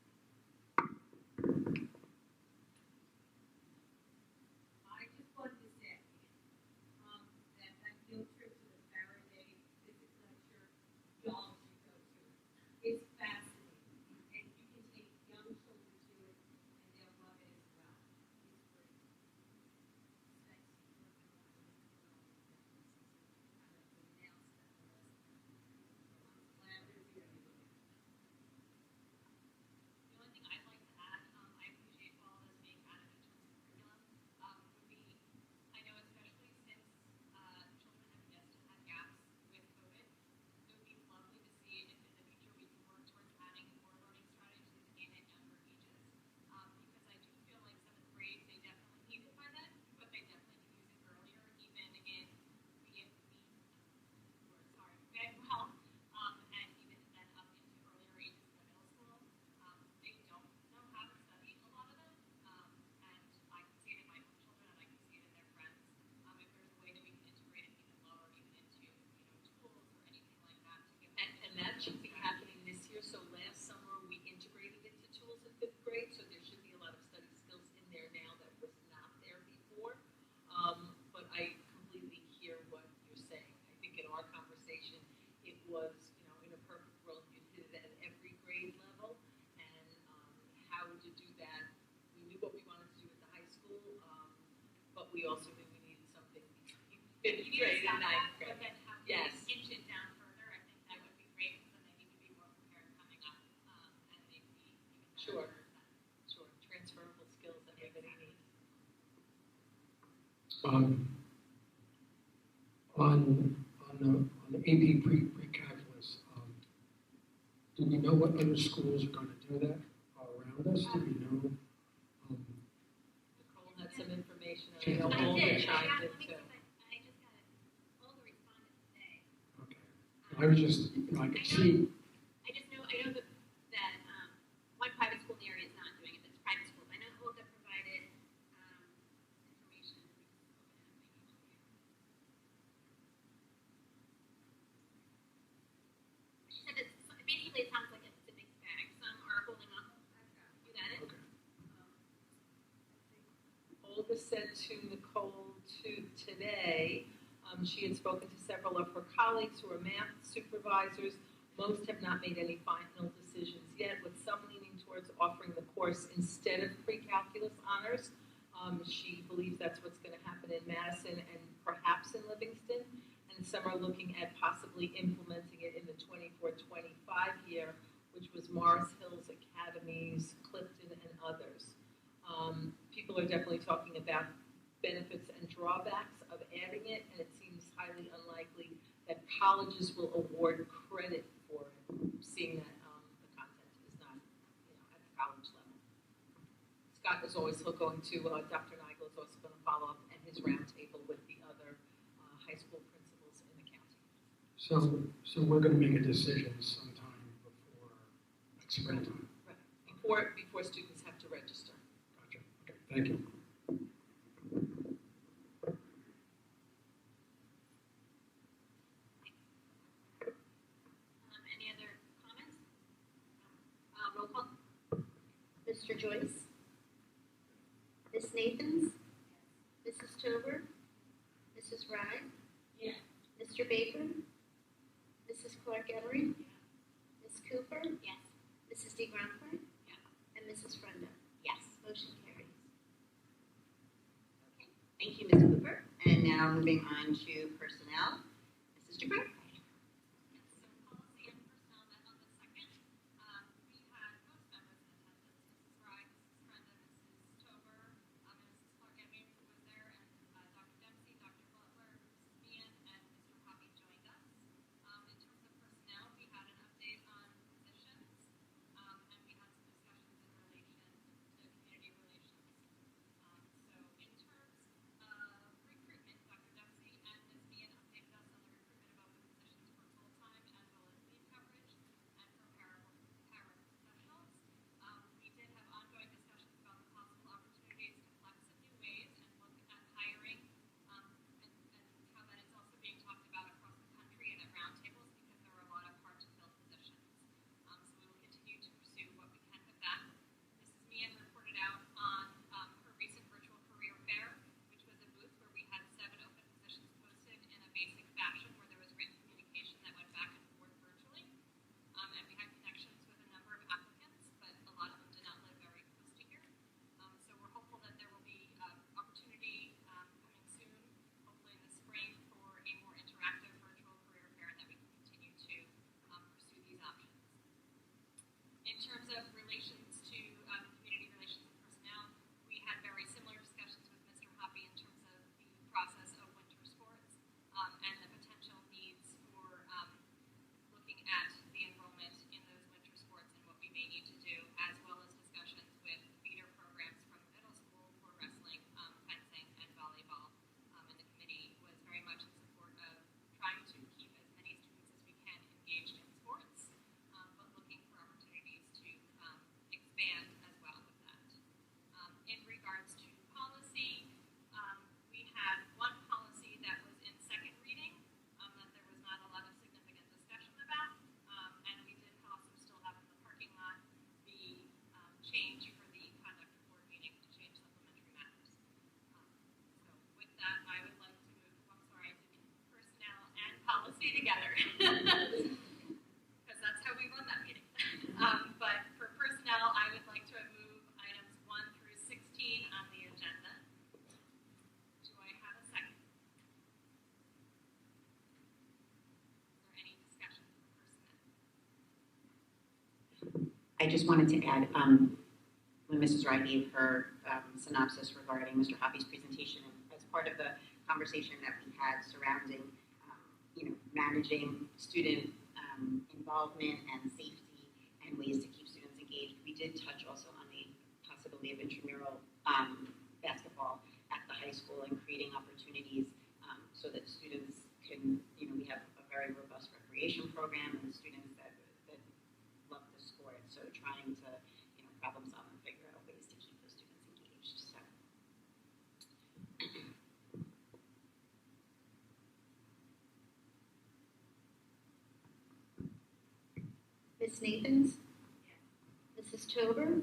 Speaker 4: I just wanted to say that that field trip to the Faraday physics lecture, y'all should go to. It's fascinating, and you can take young children to it, and they'll love it as well. It's great. Thanks. I'm glad they're doing it.
Speaker 7: The only thing I'd like to add, I appreciate all of this being added in terms of curriculum, would be, I know especially since children have yet to have gaps with COVID, it would be lovely to see if in the future we can work towards adding more learning strategies in at younger ages. Because I do feel like seventh grade, they definitely need it by then, but they definitely can use it earlier, even in very well, and even then up into earlier ages in the middle school. They don't know how to study, a lot of them, and I can see it in my own children, and I can see it in their friends. If there's a way that we can integrate it even lower, even into tools or anything like that to get
Speaker 4: And that should be happening this year. So last summer, we integrated into tools in fifth grade, so there should be a lot of study skills in there now that was not there before. But I completely hear what you're saying. I think in our conversation, it was, in a perfect world, you'd hit it at every grade level. And how to do that, we knew what we wanted to do at the high school, but we also knew we needed something between fifth grade and ninth
Speaker 7: but
Speaker 4: grade.
Speaker 7: then how we
Speaker 4: Yes.
Speaker 7: inch it down further, I think that would be great, because then they need to be more prepared coming up, and maybe even better.
Speaker 4: Sure.
Speaker 7: for that.
Speaker 4: Sure, transferable skills that everybody needs.
Speaker 8: On the AP pre-calculus, do we know what other schools are going to do that around us? Do we know?
Speaker 4: Nicole had some information, and I
Speaker 8: She
Speaker 4: know
Speaker 8: did.
Speaker 4: Olga
Speaker 10: I
Speaker 4: chimed
Speaker 10: got,
Speaker 4: in
Speaker 10: let me
Speaker 4: too.
Speaker 10: see if I just got it. Olga responded today.
Speaker 8: Okay. I was just, I could see,
Speaker 10: I just know, I know that one private school in the area is not doing it, but it's private schools. I know Olga provided, information. She said it's, basically it sounds like it's a mixed bag. Some are holding on. You got it?
Speaker 8: okay.
Speaker 4: Olga said to Nicole today, she had spoken to several of her colleagues who are math supervisors. Most have not made any final decisions yet, with some leaning towards offering the course instead of pre-calculus honors. She believes that's what's going to happen in Madison and perhaps in Livingston. And some are looking at possibly implementing it in the 24-25 year, which was Morris Hills Academies, Clifton, and others. People are definitely talking about benefits and drawbacks of adding it, and it seems highly unlikely that colleges will award credit for it, seeing that the content is not, at the college level. Scott is always going to, Dr. Nigel is also going to follow up at his roundtable with the other high school principals in the county.
Speaker 8: So we're going to make a decision sometime before next springtime.
Speaker 4: Right. Before students have to register.
Speaker 8: Gotcha. Okay, thank you.
Speaker 10: Any other comments? Roll call.
Speaker 2: Mr. Joyce? Ms. Nathans? Mrs. Tober? Mrs. Rye?
Speaker 4: Yes.
Speaker 2: Mr. Baker? Mrs. Clark Emery? Ms. Cooper?
Speaker 10: Yes.
Speaker 2: Mrs. DeGrunford?
Speaker 10: Yes.
Speaker 2: And Mrs. Frenda?
Speaker 10: Yes.
Speaker 2: Motion carries.
Speaker 1: Thank you, Ms. Cooper. And now moving on to personnel. Mrs. DeGroote.
Speaker 7: So policy and personnel met on the second. We had most members in attendance, Mrs. Fry, Mrs. Brenda, Mrs. Tober, and Mrs. Clark Emery was there, and Dr. Dempsey, Dr. Butler, Mrs. Meehan, and Mr. Poppy joined us. In terms of personnel, we had an update on positions, and we had some discussions in relation to community relations. So in terms of recruitment, Dr. Dempsey and Ms. Meehan updated us on the recruitment of a
Speaker 1: I just wanted to add, when Mrs. Wright gave her synopsis regarding Mr. Hoppy's presentation, and as part of the conversation that we had surrounding, managing student involvement and safety and ways to keep students engaged, we did touch also on the possibility of intramural basketball at the high school and creating opportunities so that students can, we have a very robust recreation program and students that love the sport, so trying to, problem solve and figure out ways to keep those students engaged, so.
Speaker 2: Ms. Nathans? Mrs. Tober?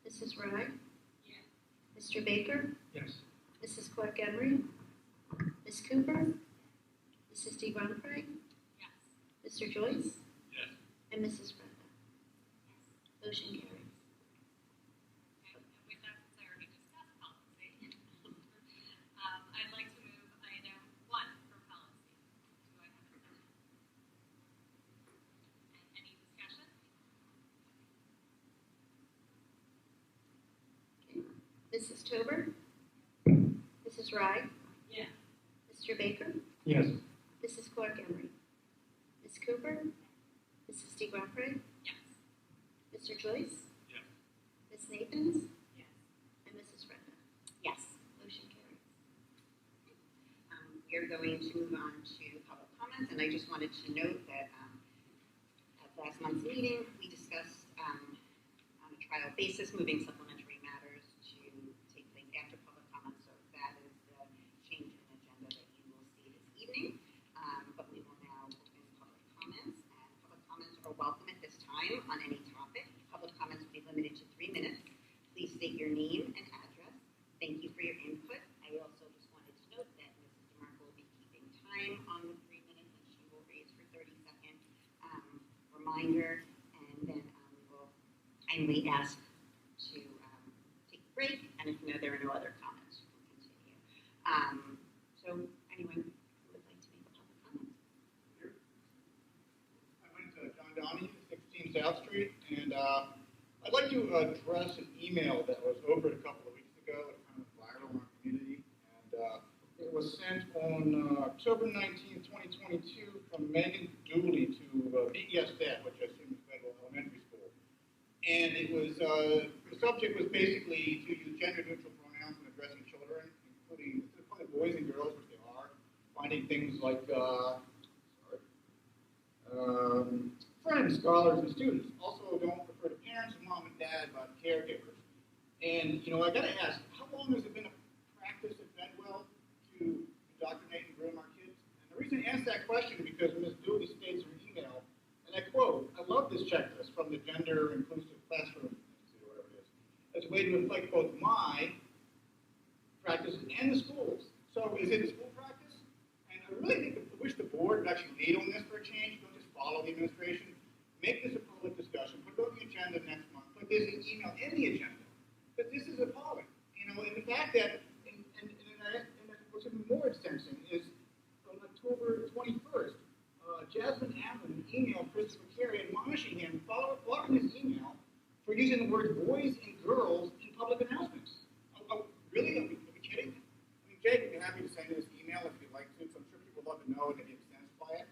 Speaker 2: Mrs. Rye? Mr. Baker?
Speaker 8: Yes.
Speaker 2: Mrs. Clark Emery? Ms. Cooper? Mrs. D. Grumfrey?
Speaker 7: Yes.
Speaker 2: Mr. Joyce?
Speaker 9: Yes.
Speaker 2: And Mrs. Brenda? Motion carries.
Speaker 7: Okay, and with that, since I already discussed policy, I'd like to move item 1 for policy. Do I have a second? And any discussion?
Speaker 2: Mrs. Tober? Mrs. Rye?
Speaker 7: Yes.
Speaker 2: Mr. Baker?
Speaker 8: Yes.
Speaker 2: Mrs. Clark Emery? Ms. Cooper? Mrs. D. Grumfrey?
Speaker 7: Yes.
Speaker 2: Mr. Joyce?
Speaker 9: Yes.
Speaker 2: Ms. Nathans?
Speaker 7: Yes.
Speaker 2: And Mrs. Brenda?
Speaker 1: Yes.
Speaker 2: Motion carries.
Speaker 1: We are going to move on to public comments, and I just wanted to note that at last month's meeting, we discussed on a trial basis moving supplementary matters to take place after public comments, so that is the change in agenda that you will see this evening. But we will now open public comments, and public comments are welcome at this time on any topic. Public comments will be limited to 3 minutes. Please state your name and address. Thank you for your input. I also just wanted to note that Mrs. DeMarco will be keeping time on the 3 minutes, and she will raise her 30-second reminder, and then we will kindly ask to take a break, and if there are no other comments, we can continue. So anyone who would like to make a public comment?
Speaker 11: I went to John Donnie, 16 South Street, and I'd like to address an email that was over a couple of weeks ago. It's kind of viral in our community, and it was sent on October 19, 2022 from Megan Dooley to BES staff, which I assume is Federal Elementary School. And it was, the subject was basically to use gender-neutral pronouns when addressing children, including boys and girls, which they are, finding things like friends, scholars, and students. Also, don't refer to parents and mom and dad, but caregivers. And, I got to ask, how long has it been a practice at Bedwell to indoctrinate and groom our kids? And the reason I asked that question is because Ms. Dooley states in her email, and I quote, "I love this checklist from the Gender Inclusive Classroom Institute," or whatever it is, as a way to reflect both my practices and the schools. So is it a school practice? And I really think, I wish the board would actually lead on this for a change. Don't just follow the administration. Make this a public discussion. Put it on the agenda next month. Put this email in the agenda. But this is appalling. And the fact that, and what's even more extensive is from October 21st, Jasmine Allen emailed Christopher Carey admonishing him, following his email, for using the words boys and girls in public announcements. Really? Are we kidding? I mean, Jake, I'd be happy to send you this email if you'd like to, so I'm sure people would love to know and get sensed by it.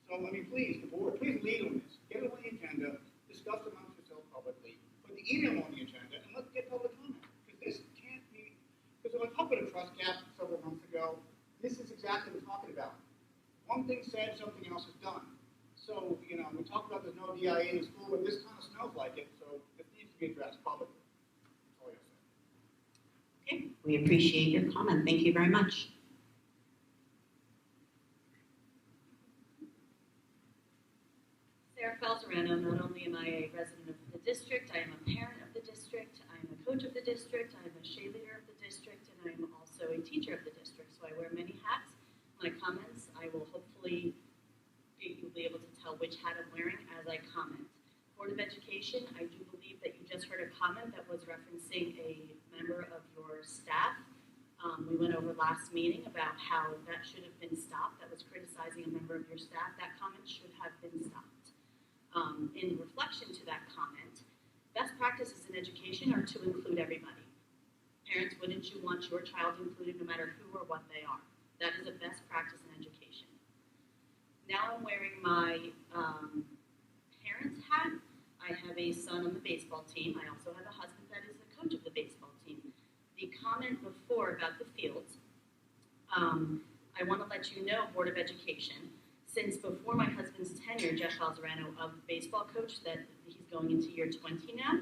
Speaker 11: So, please, the board, please lead on this. Get it on the agenda, discuss it amongst yourselves publicly, put the email on the agenda, and let's get public comment. Because this can't be, because I talked about a trust gap several months ago. This is exactly what we're talking about. One thing said, something else is done. So, we talked about there's no DIA in the school, but this kind of smells like it, so it needs to be addressed publicly. That's all I gotta say.
Speaker 1: Okay, we appreciate your comment. Thank you very much.
Speaker 12: Sarah Falzerano, not only am I a resident of the district, I am a parent of the district, I am a coach of the district, I am a shea leader of the district, and I am also a teacher of the district. So I wear many hats. My comments, I will hopefully you'll be able to tell which hat I'm wearing as I comment. Board of Education, I do believe that you just heard a comment that was referencing a member of your staff. We went over last meeting about how that should have been stopped. That was criticizing a member of your staff. That comment should have been stopped. In reflection to that comment, Best practices in education are to include everybody. Parents, wouldn't you want your child included no matter who or what they are? That is a best practice in education. Now I'm wearing my parents' hat. I have a son on the baseball team. I also have a husband that is the coach of the baseball team. The comment before about the fields, I want to let you know, Board of Education, since before my husband's tenure, Jeff Alzerano, of baseball coach, that he's going into year 20 now,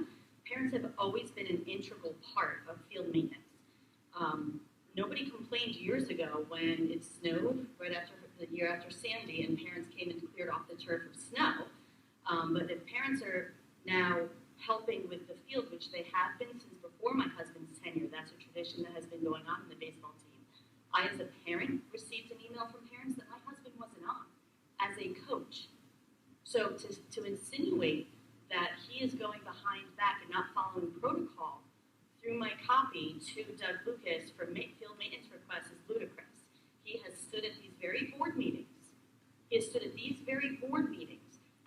Speaker 12: parents have always been an integral part of field maintenance. Nobody complained years ago when it snowed, right after the year after Sandy, and parents came and cleared off the turf of snow. But if parents are now helping with the field, which they have been since before my husband's tenure, that's a tradition that has been going on in the baseball team. I, as a parent, received an email from parents that my husband wasn't on as a coach. So to insinuate that he is going behind back and not following protocol through my copy to Doug Lucas for field maintenance requests is ludicrous. He has stood at these very board meetings.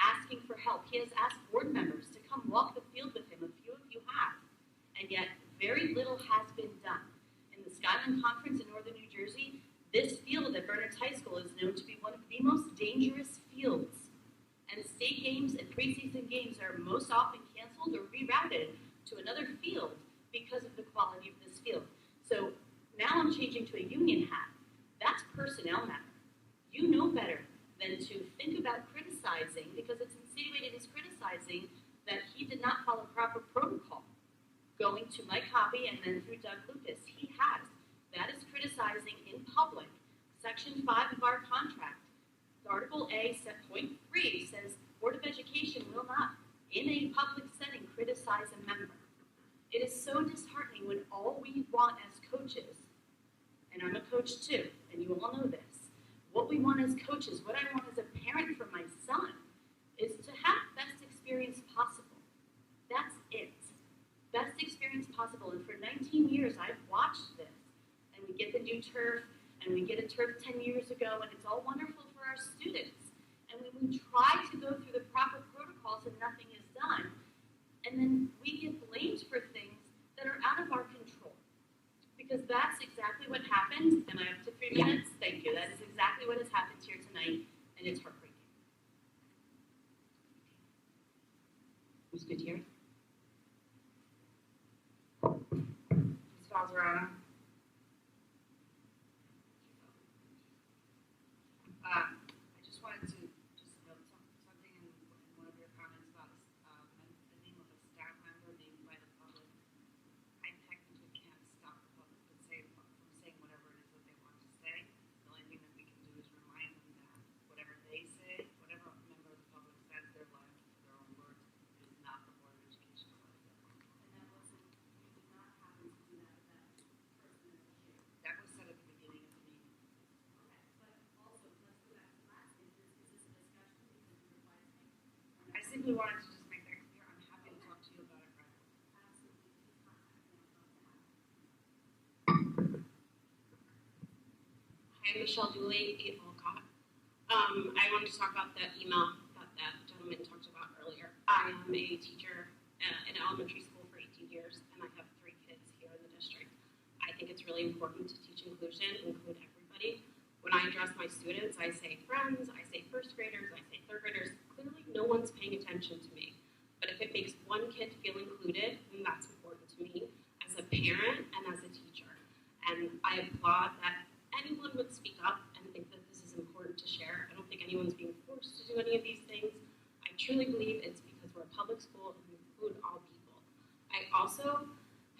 Speaker 12: Asking for help. He has asked board members to come walk the field with him. A few of you have. And yet, very little has been done. In the Skyline Conference in northern New Jersey, this field at Bernards High School is known to be one of the most dangerous fields. And state games and preseason games are most often canceled or rerouted to another field because of the quality of this field. So now I'm changing to a union hat. That's personnel matter. You know better than to think about criticizing, because it's insinuated as criticizing, that he did not follow proper protocol. Going to my copy and then through Doug Lucas, he has. That is criticizing in public. Section 5 of our contract, Article A, set point 3 says, Board of Education will not, in a public setting, criticize a member. It is so disheartening when all we want as coaches, and I'm a coach too, and you all know this, what we want as coaches, what I want as a parent for my son, is to have the best experience possible. That's it. Best experience possible. And for 19 years, I've watched this. And we get the new turf, and we get a turf 10 years ago, and it's all wonderful for our students. And when we try to go through the proper protocols and nothing is done, and then we get blamed for things that are out of our control. Because that's exactly what happened. Am I up to 3 minutes? Thank you. That is exactly what has happened here tonight, and it's heartbreaking.
Speaker 1: Ms. Gutierrez? Ms. Falzerano? I just wanted to note something in one of your comments about the name of a staff member being by the public. I technically can't stop the public from saying whatever it is that they want to say. The only thing that we can do is remind them that whatever they say, whatever member of the public says, their life, their own words, is not the Board of Education.
Speaker 12: And that wasn't, you did not happen to do that with that person as a chair.
Speaker 1: That was said at the beginning of the meeting.
Speaker 12: Okay, but also, let's go back to last week. Is this a discussion because you replied to me?
Speaker 1: I simply wanted to just make that clear. I'm happy to talk to you about it right now.
Speaker 12: Absolutely, please contact me about that.
Speaker 13: Hi, Michelle Dooley, 8 Olcott. I wanted to talk about the email that gentleman talked about earlier. I am a teacher in elementary school for 18 years, and I have 3 kids here in the district. I think it's really important to teach inclusion, include everybody. When I address my students, I say friends, I say first graders, I say third graders. Clearly, no one's paying attention to me. But if it makes one kid feel included, then that's important to me as a parent and as a teacher. And I applaud that anyone would speak up and think that this is important to share. I don't think anyone's being forced to do any of these things. I truly believe it's because we're a public school and we include all people. I also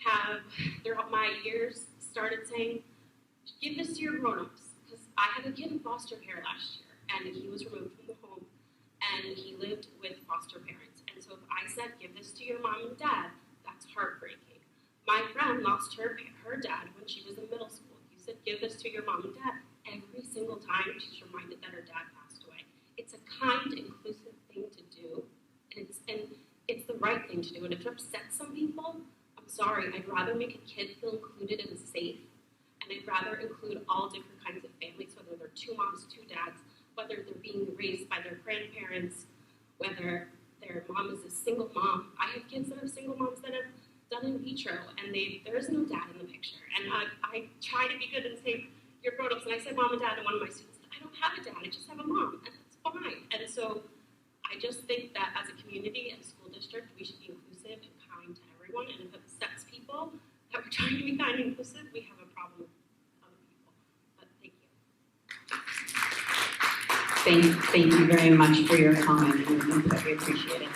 Speaker 13: have, throughout my years, started saying, give this to your grown-ups. Because I had a kid in foster care last year, and he was removed from the home, and he lived with foster parents. And so if I said, give this to your mom and dad, that's heartbreaking. My friend lost her dad when she was in middle school. You said, give this to your mom and dad. Every single time she's reminded that her dad passed away. It's a kind, inclusive thing to do, and it's the right thing to do. And if it upsets some people, I'm sorry. I'd rather make a kid feel included and safe, and I'd rather include all different kinds of families, whether they're 2 moms, 2 dads, whether they're being raised by their grandparents, whether they're their mom is a single mom. I have kids that have single moms that have done in vitro, and there is no dad in the picture. And I try to be good and say, you're grown-ups. And I said mom and dad to one of my students. I don't have a dad. I just have a mom, and that's fine. And so I just think that as a community and a school district, we should be inclusive and kind to everyone. And if it upsets people that we're trying to be kind and inclusive, we have a problem with other people. But thank you.
Speaker 1: Thank you very much for your comment and your input. We appreciate it.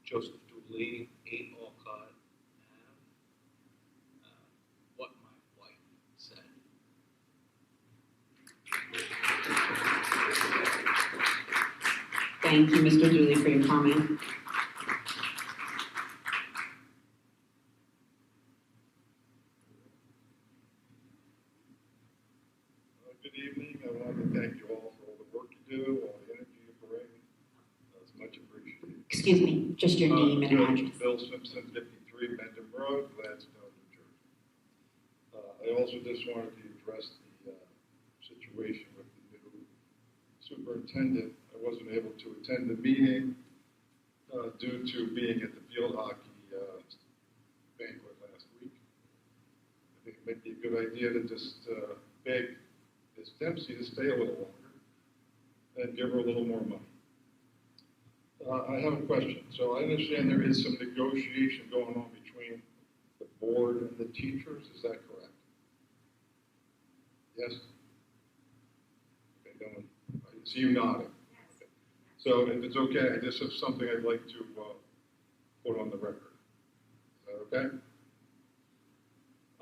Speaker 14: Joseph Dooley, 8 Alcott Ave. What my wife said.
Speaker 1: Thank you, Mr. Dooley, for your comment.
Speaker 15: Good evening. I want to thank you all for all the work you do, all the energy you bring. It's much appreciated.
Speaker 1: Excuse me, just your name and address.
Speaker 15: Bill Simpson, 53 Mendham Road, Gladstone, New Jersey. I also just wanted to address the situation with the new superintendent. I wasn't able to attend the meeting due to being at the field hockey banquet last week. I think it might be a good idea to just beg Ms. Dempsey to stay a little longer and give her a little more money. I have a question. So I understand there is some negotiation going on between the board and the teachers. Is that correct? Yes? Okay, no one. I see you nodding. Okay. So if it's okay, I just have something I'd like to put on the record. Is that okay?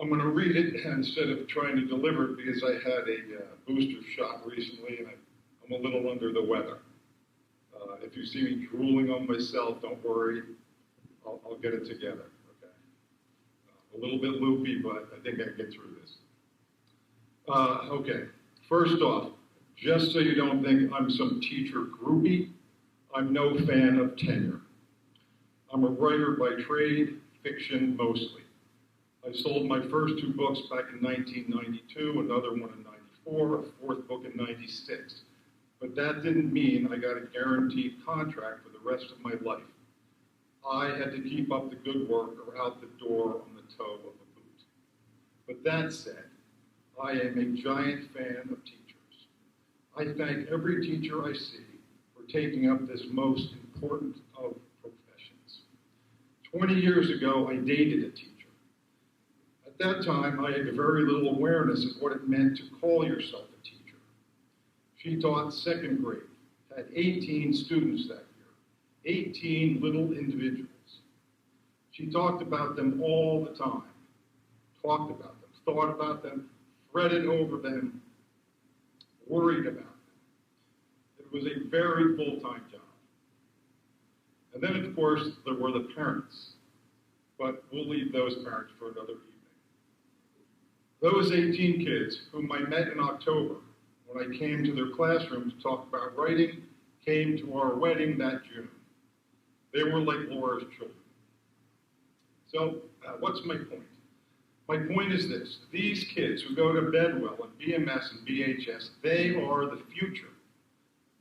Speaker 15: I'm going to read it instead of trying to deliver it because I had a booster shot recently and I'm a little under the weather. If you see me drooling on myself, don't worry. I'll get it together, okay? A little bit loopy, but I think I can get through this. Okay, first off, just so you don't think I'm some teacher groupie, I'm no fan of tenure. I'm a writer by trade, fiction mostly. I sold my first 2 books back in 1992, another one in 94, a 4th book in 96. But that didn't mean I got a guaranteed contract for the rest of my life. I had to keep up the good work or out the door on the toe of a boot. But that said, I am a giant fan of teachers. I thank every teacher I see for taking up this most important of professions. 20 years ago, I dated a teacher. At that time, I had very little awareness of what it meant to call yourself a teacher. She taught 2nd grade, had 18 students that year, 18 little individuals. She talked about them all the time, talked about them, thought about them, fretted over them, worried about them. It was a very full-time job. And then, of course, there were the parents, but we'll leave those parents for another evening. Those 18 kids, whom I met in October, when I came to their classroom to talk about writing, came to our wedding that June. They were like Laura's children. So what's my point? My point is this. These kids who go to Bedwell and BMS and BHS, they are the future.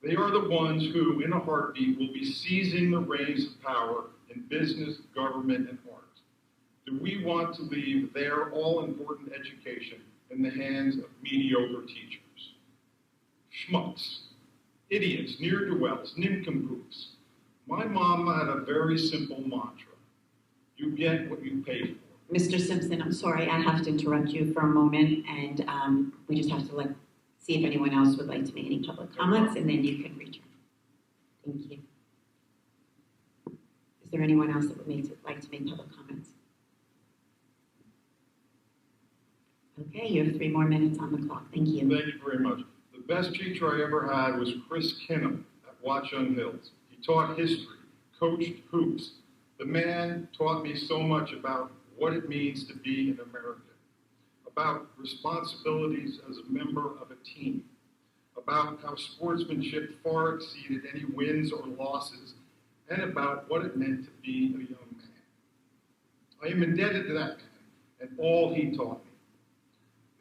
Speaker 15: They are the ones who, in a heartbeat, will be seizing the reins of power in business, government, and art. Do we want to leave their all-important education in the hands of mediocre teachers? Schmucks, idiots, ne'er-do-wells, nincompoops. My mom had a very simple mantra. You get what you pay for.
Speaker 1: Mr. Simpson, I'm sorry, I have to interrupt you for a moment, and we just have to see if anyone else would like to make any public comments, and then you can return. Thank you. Is there anyone else that would like to make public comments? Okay, you have 3 more minutes on the clock. Thank you.
Speaker 15: Thank you very much. The best teacher I ever had was Chris Kinham at Watchung Hills. He taught history, coached hoops. The man taught me so much about what it means to be an American, about responsibilities as a member of a team, about how sportsmanship far exceeded any wins or losses, and about what it meant to be a young man. I am indebted to that man and all he taught me.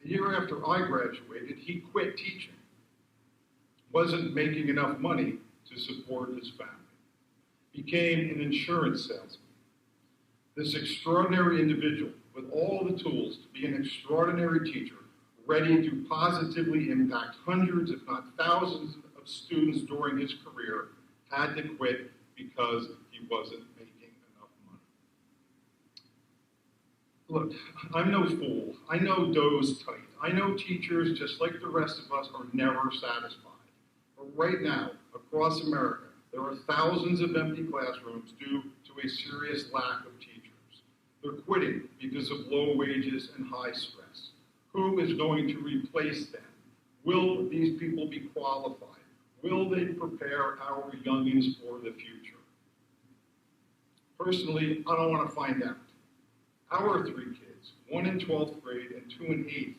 Speaker 15: The year after I graduated, he quit teaching. Wasn't making enough money to support his family. Became an insurance salesman. This extraordinary individual with all the tools to be an extraordinary teacher, ready to positively impact hundreds, if not thousands, of students during his career, had to quit because he wasn't making enough money. Look, I'm no fool. I know dough's tight. I know teachers, just like the rest of us, are never satisfied. But right now, across America, there are thousands of empty classrooms due to a serious lack of teachers. They're quitting because of low wages and high stress. Who is going to replace them? Will these people be qualified? Will they prepare our youngins for the future? Personally, I don't want to find out. Our 3 kids, 1 in 12th grade and 2 in 8th,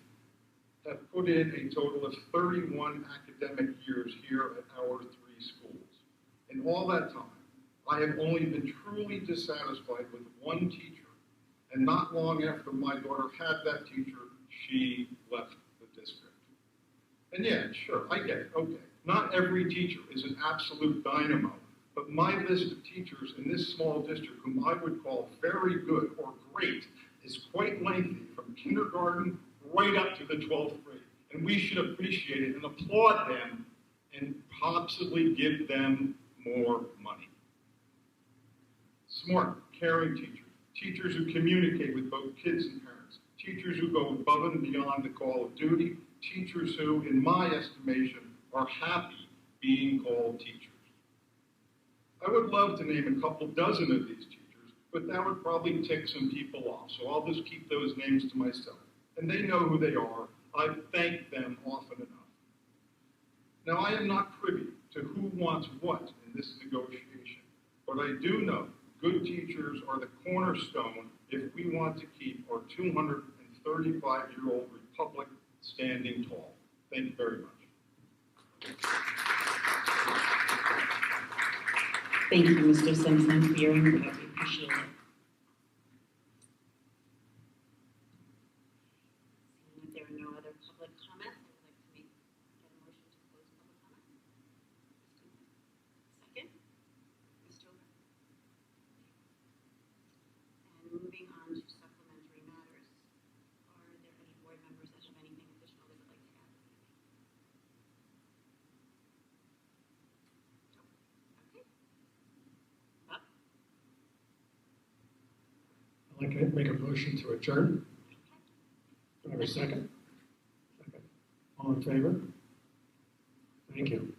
Speaker 15: have put in a total of 31 academic years here at our 3 schools. In all that time, I have only been truly dissatisfied with 1 teacher, and not long after my daughter had that teacher, she left the district. And yeah, sure, I get it, okay. Not every teacher is an absolute dynamo, but my list of teachers in this small district whom I would call very good or great is quite lengthy, from kindergarten right up to the 12th grade. And we should appreciate it and applaud them and possibly give them more money. Smart, caring teachers, teachers who communicate with both kids and parents, teachers who go above and beyond the call of duty, teachers who, in my estimation, are happy being called teachers. I would love to name a couple dozen of these teachers, but that would probably tick some people off, so I'll just keep those names to myself. And they know who they are. I've thanked them often enough. Now, I am not privy to who wants what in this negotiation, but I do know good teachers are the cornerstone if we want to keep our 235-year-old republic standing tall. Thank you very much.
Speaker 1: Thank you, Mr. Simpson, for your input. We appreciate it. Seeing that there are no other public comments, I would like to get a motion to close public comment. Second, Mr. Over. And moving on to supplementary matters, are there any board members that have anything additional they would like to add? Okay. Bob?
Speaker 8: I'd like to make a motion to adjourn. Do I have a second? Second. All in favor? Thank you.